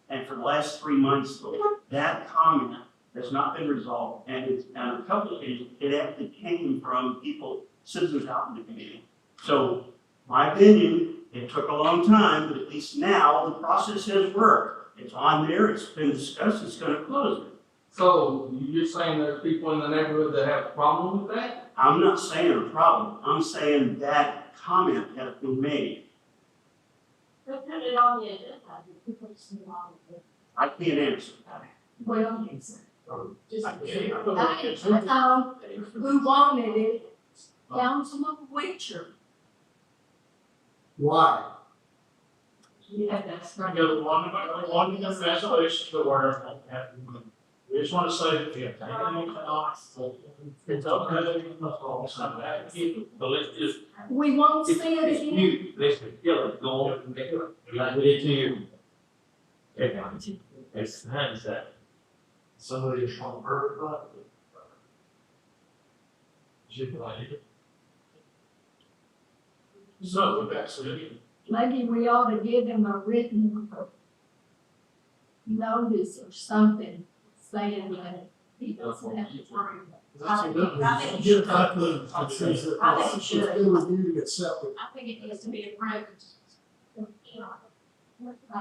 and for the last 3 months, that comment has not been resolved, and a couple of it actually came from people, citizens out in the community. So, my opinion, it took a long time, but at least now the process has worked. It's on there, it's been discussed, it's gonna close it. So you're saying there's people in the neighborhood that have a problem with that? I'm not saying a problem, I'm saying that comment has been made. Put it on the agenda. I can't answer. Well, I who wanted it? Councilman Witcher. Why? Yeah, that's right. got one resolution to where we just want to say that we have taken it off. It's okay. So let's just. We won't see it It's again. mute, let's go on and make it, like we did to you. Okay, it's behind that. Somebody just want to hurt about it. So, that's it. Maybe we ought to give him a written notice or something saying that he doesn't have to worry. I think it should. It's been reviewed and accepted. I think it needs to be approved. I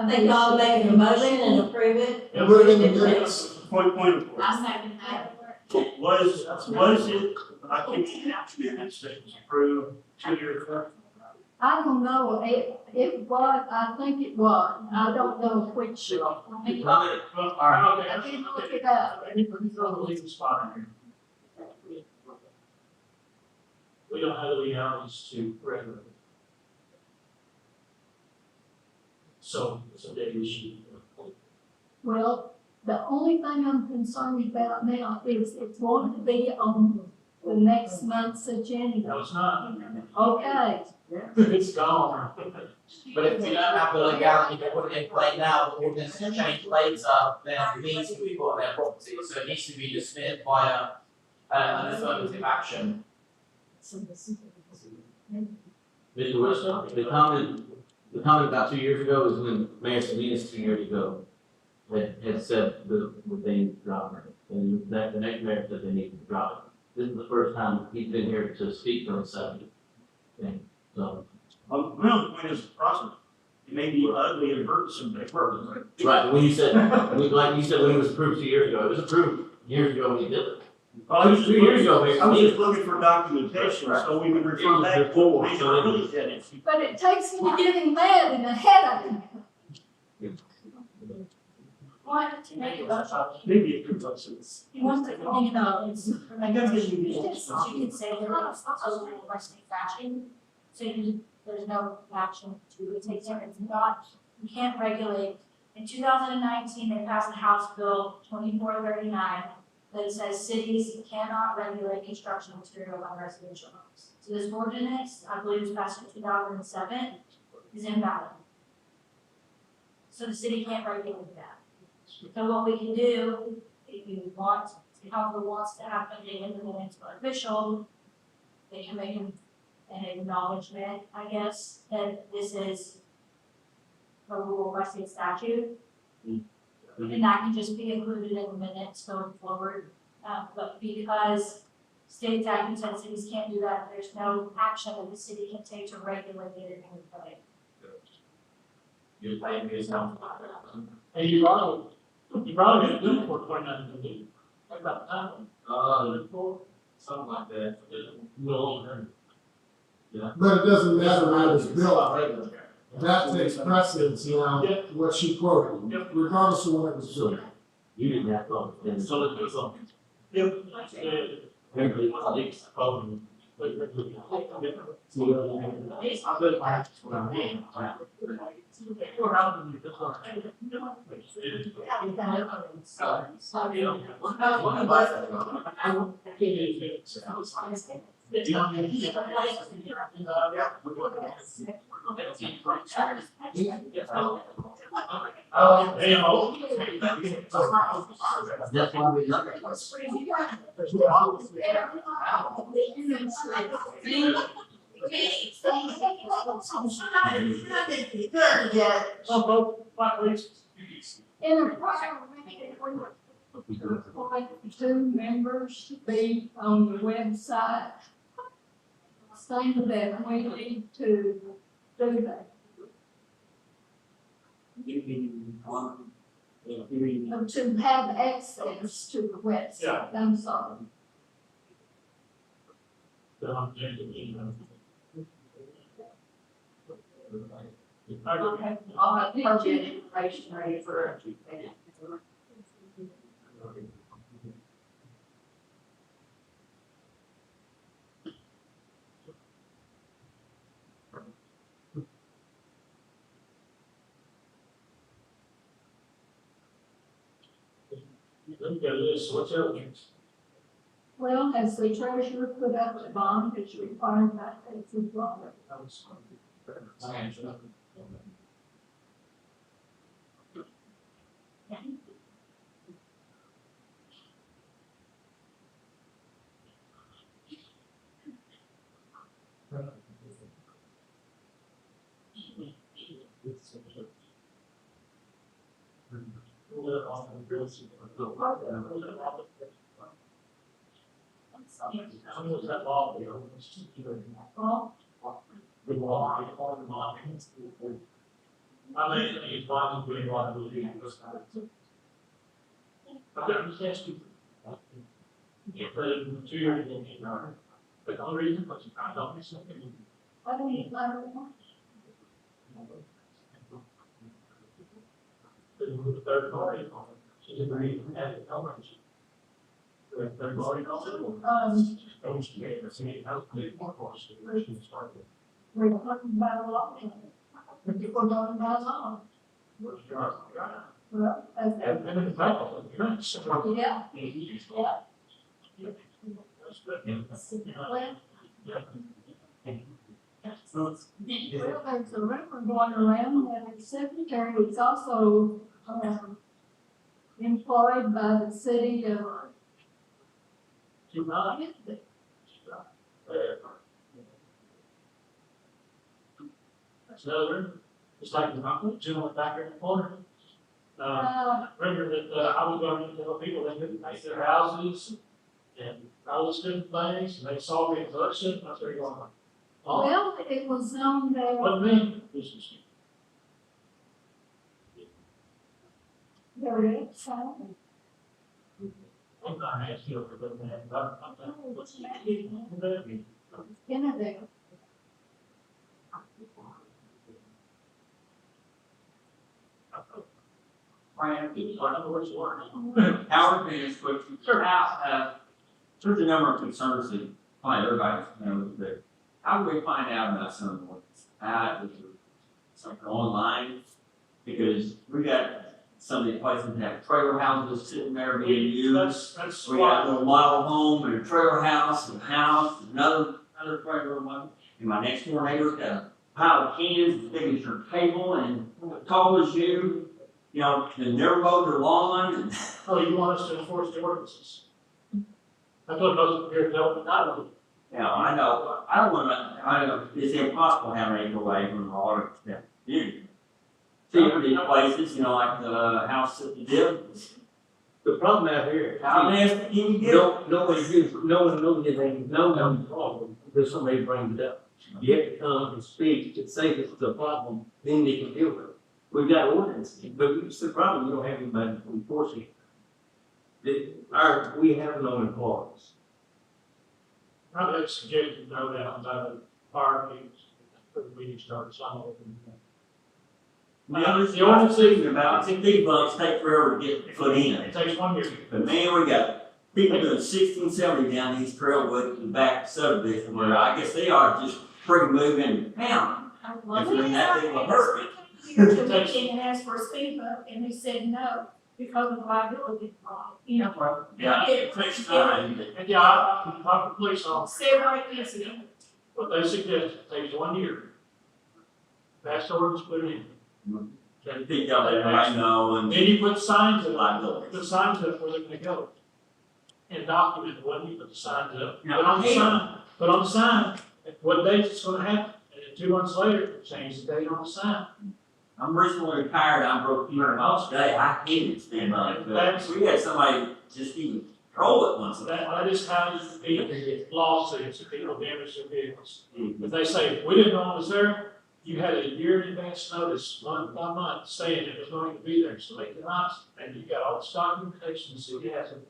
think y'all make a motion and approve it. And put it in the minutes. Point of order. I second that. Was it, I can't capture it, it says approved 2 years ago. I don't know, it was, I think it was, I don't know which. All right. I didn't look it up. Anybody's going to leave the spot in here. We don't have the legalities to regulate it. So it's a big issue. Well, the only thing I'm concerned about now is it's going to be on the next month's agenda. No, it's not. Okay, It's gone. But if we don't have the legality to put it in play now, the ordinance to change later, then it needs to be put on their property, so it needs to be dismissed by an affirmative action. Mr. West, the comment about 2 years ago was when Mayor Salinas 2 years ago had said the thing, And that, the next mayor said they need to drop it. This is the first time he's been here to speak for himself. And so. Well, the point is the process. It may be ugly and burdensome, but it works. Right, but when you said, like you said, when it was approved 2 years ago, it was approved years ago when he did it. Well, I was just 2 years ago, I was just looking for documentation, so we would refer back to Before, the so it really was- said it. But it takes me getting mad in the head of him. Wanted to make a motion. Maybe it could us. You want to think about it's, I guess you could say that it's also less fashion, so there's no action to take there, it's not, you can't regulate. In 2019, they passed the House Bill 2439 that says cities cannot regulate construction material on residential homes. So this ordinance, I believe was passed in 2007, is invalid. So the city can't regulate that. So what we can do, if you want, if the council wants to have something in the municipal official, they can make an acknowledgement, I guess, that this is a rule by state statute. And that can just be included in the minutes going forward. But because state statute says cities can't do that, there's no action that the city can take to regulate it in any way. You're playing this now. And you probably didn't do it for 2019. What about the time? Something like that. No, yeah. But it doesn't matter how it's built. That takes precedence, you know, what she quoted, regardless of when it was built. You didn't have to, and so let's do something. Yep. Everybody, I think, probably. That's why we love it. In a prior meeting, we appointed 2 members to be on the website. Saying that we need to do that. To have access to the website, I'm sorry. I'll have pertinent information ready for Let me get a list, what's the other things? Well, has the treasurer put up the bond that's required by the law? How was that law? The law. I mean, he's buying the green water. Okay, I'm just asking. If they 2 years ago, but the only reason was I don't miss something. I don't know. The third party, she's agreed to have it covered. The third party also. We're talking about a law. We're talking about law. Well, as And in the back, yeah. Well, there's a rumor going around that the secretary is also, employed by the city of. That's another, it's like the gentleman back there in the corner. Remember that, I was going to tell people they couldn't make their houses and all those different things, and they saw me in person, and I started going, oh, Well, it was on there. what me? There is some. I'm not asking you for that, I'm what's that? In there. Howard Beach, but sure, there's a number of concerns that probably everybody knows, but how do we find out about some of what's something online? Because we got some of the places that have trailer houses sitting there being used. That's We got a little model home and a trailer house and a house, and another trailer home. And my next door neighbor's got a pile of cans as big as your table and as tall as you. You know, and never mowed their lawn and. Oh, you want us to enforce the ordinances? That's what most of here don't, not do. Yeah, I know, I know, it's impossible having an HOA from all of them. You see, these places, you know, like the house that you did, The problem out here, how nasty can you get? no one knows anything, no one's problem until somebody brings it up. You have to come and speak to say this is a problem, then they can deal with it. We've got ordinance, but it's the problem, we don't have anybody enforcing it. We have no employees. Probably have suggested know that on the fire meetings, for the meeting starts, some of them. The only thing about, I think these bugs take forever to get put in. It takes 1 year. But man, we got people doing 60, 70 down these trailwood and back subdivision where I guess they are just freaking moving town. If they're in that big of a hurry. And asked for a speed bump, and they said no, because of liability, you know. Yeah, it takes time. And yeah, I talked to the police officer, Say right incident. what they suggest, it takes 1 year. Pass the ordinance, put it in. I think y'all let everybody know and. Then you put signs up, Liability. put signs up where they're gonna go. And document it, when you put the signs up, Yeah, put on the I hate sign, put on the sign, what date it's gonna happen. And then 2 months later, change the date on the sign. I'm recently retired, I broke 200 miles a day, I hated spending money, but we had somebody just even troll it once in a while. That is how you beat lawsuits if people damage their vehicles. If they say, we didn't know it was there, you had a year in advance notice, month by month, saying it was going to be there, so they cannot, and you got all this documentation, the city has it.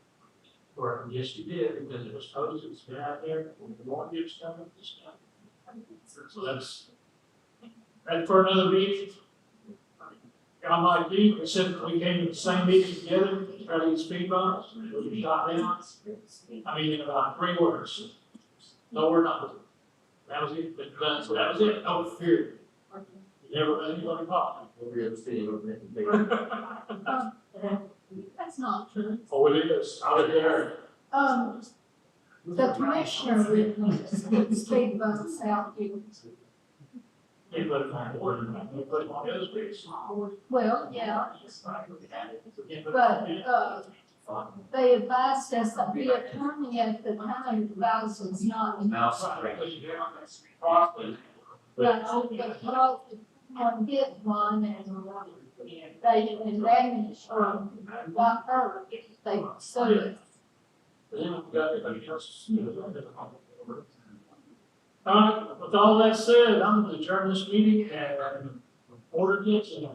Or, yes, you did, because it was posted, it's been out there, when the warranty was coming, this stuff. So that's for another meeting. I'm like you, except we came to the same meeting together, try to get speed bumps, we shot down. I mean, in about 3 words. No, we're not. That was it, but so that was it, no fear. You never let anybody pop. That's not true. Oh, it is, I was there. The commissioner would speed bumps out here. You put it on board, you put it on the other streets. Well, yeah, but, they advised us that the attorney at the time advised us not. Mouse. But on get one and they advantage got her, they sued it. With all that said, I'm gonna adjourn this meeting and ordinance and.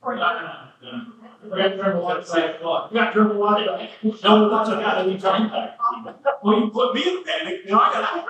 We got Trevor White back. We got Trevor White back. No, that's a guy anytime. Well, you put me in panic, you know, I got.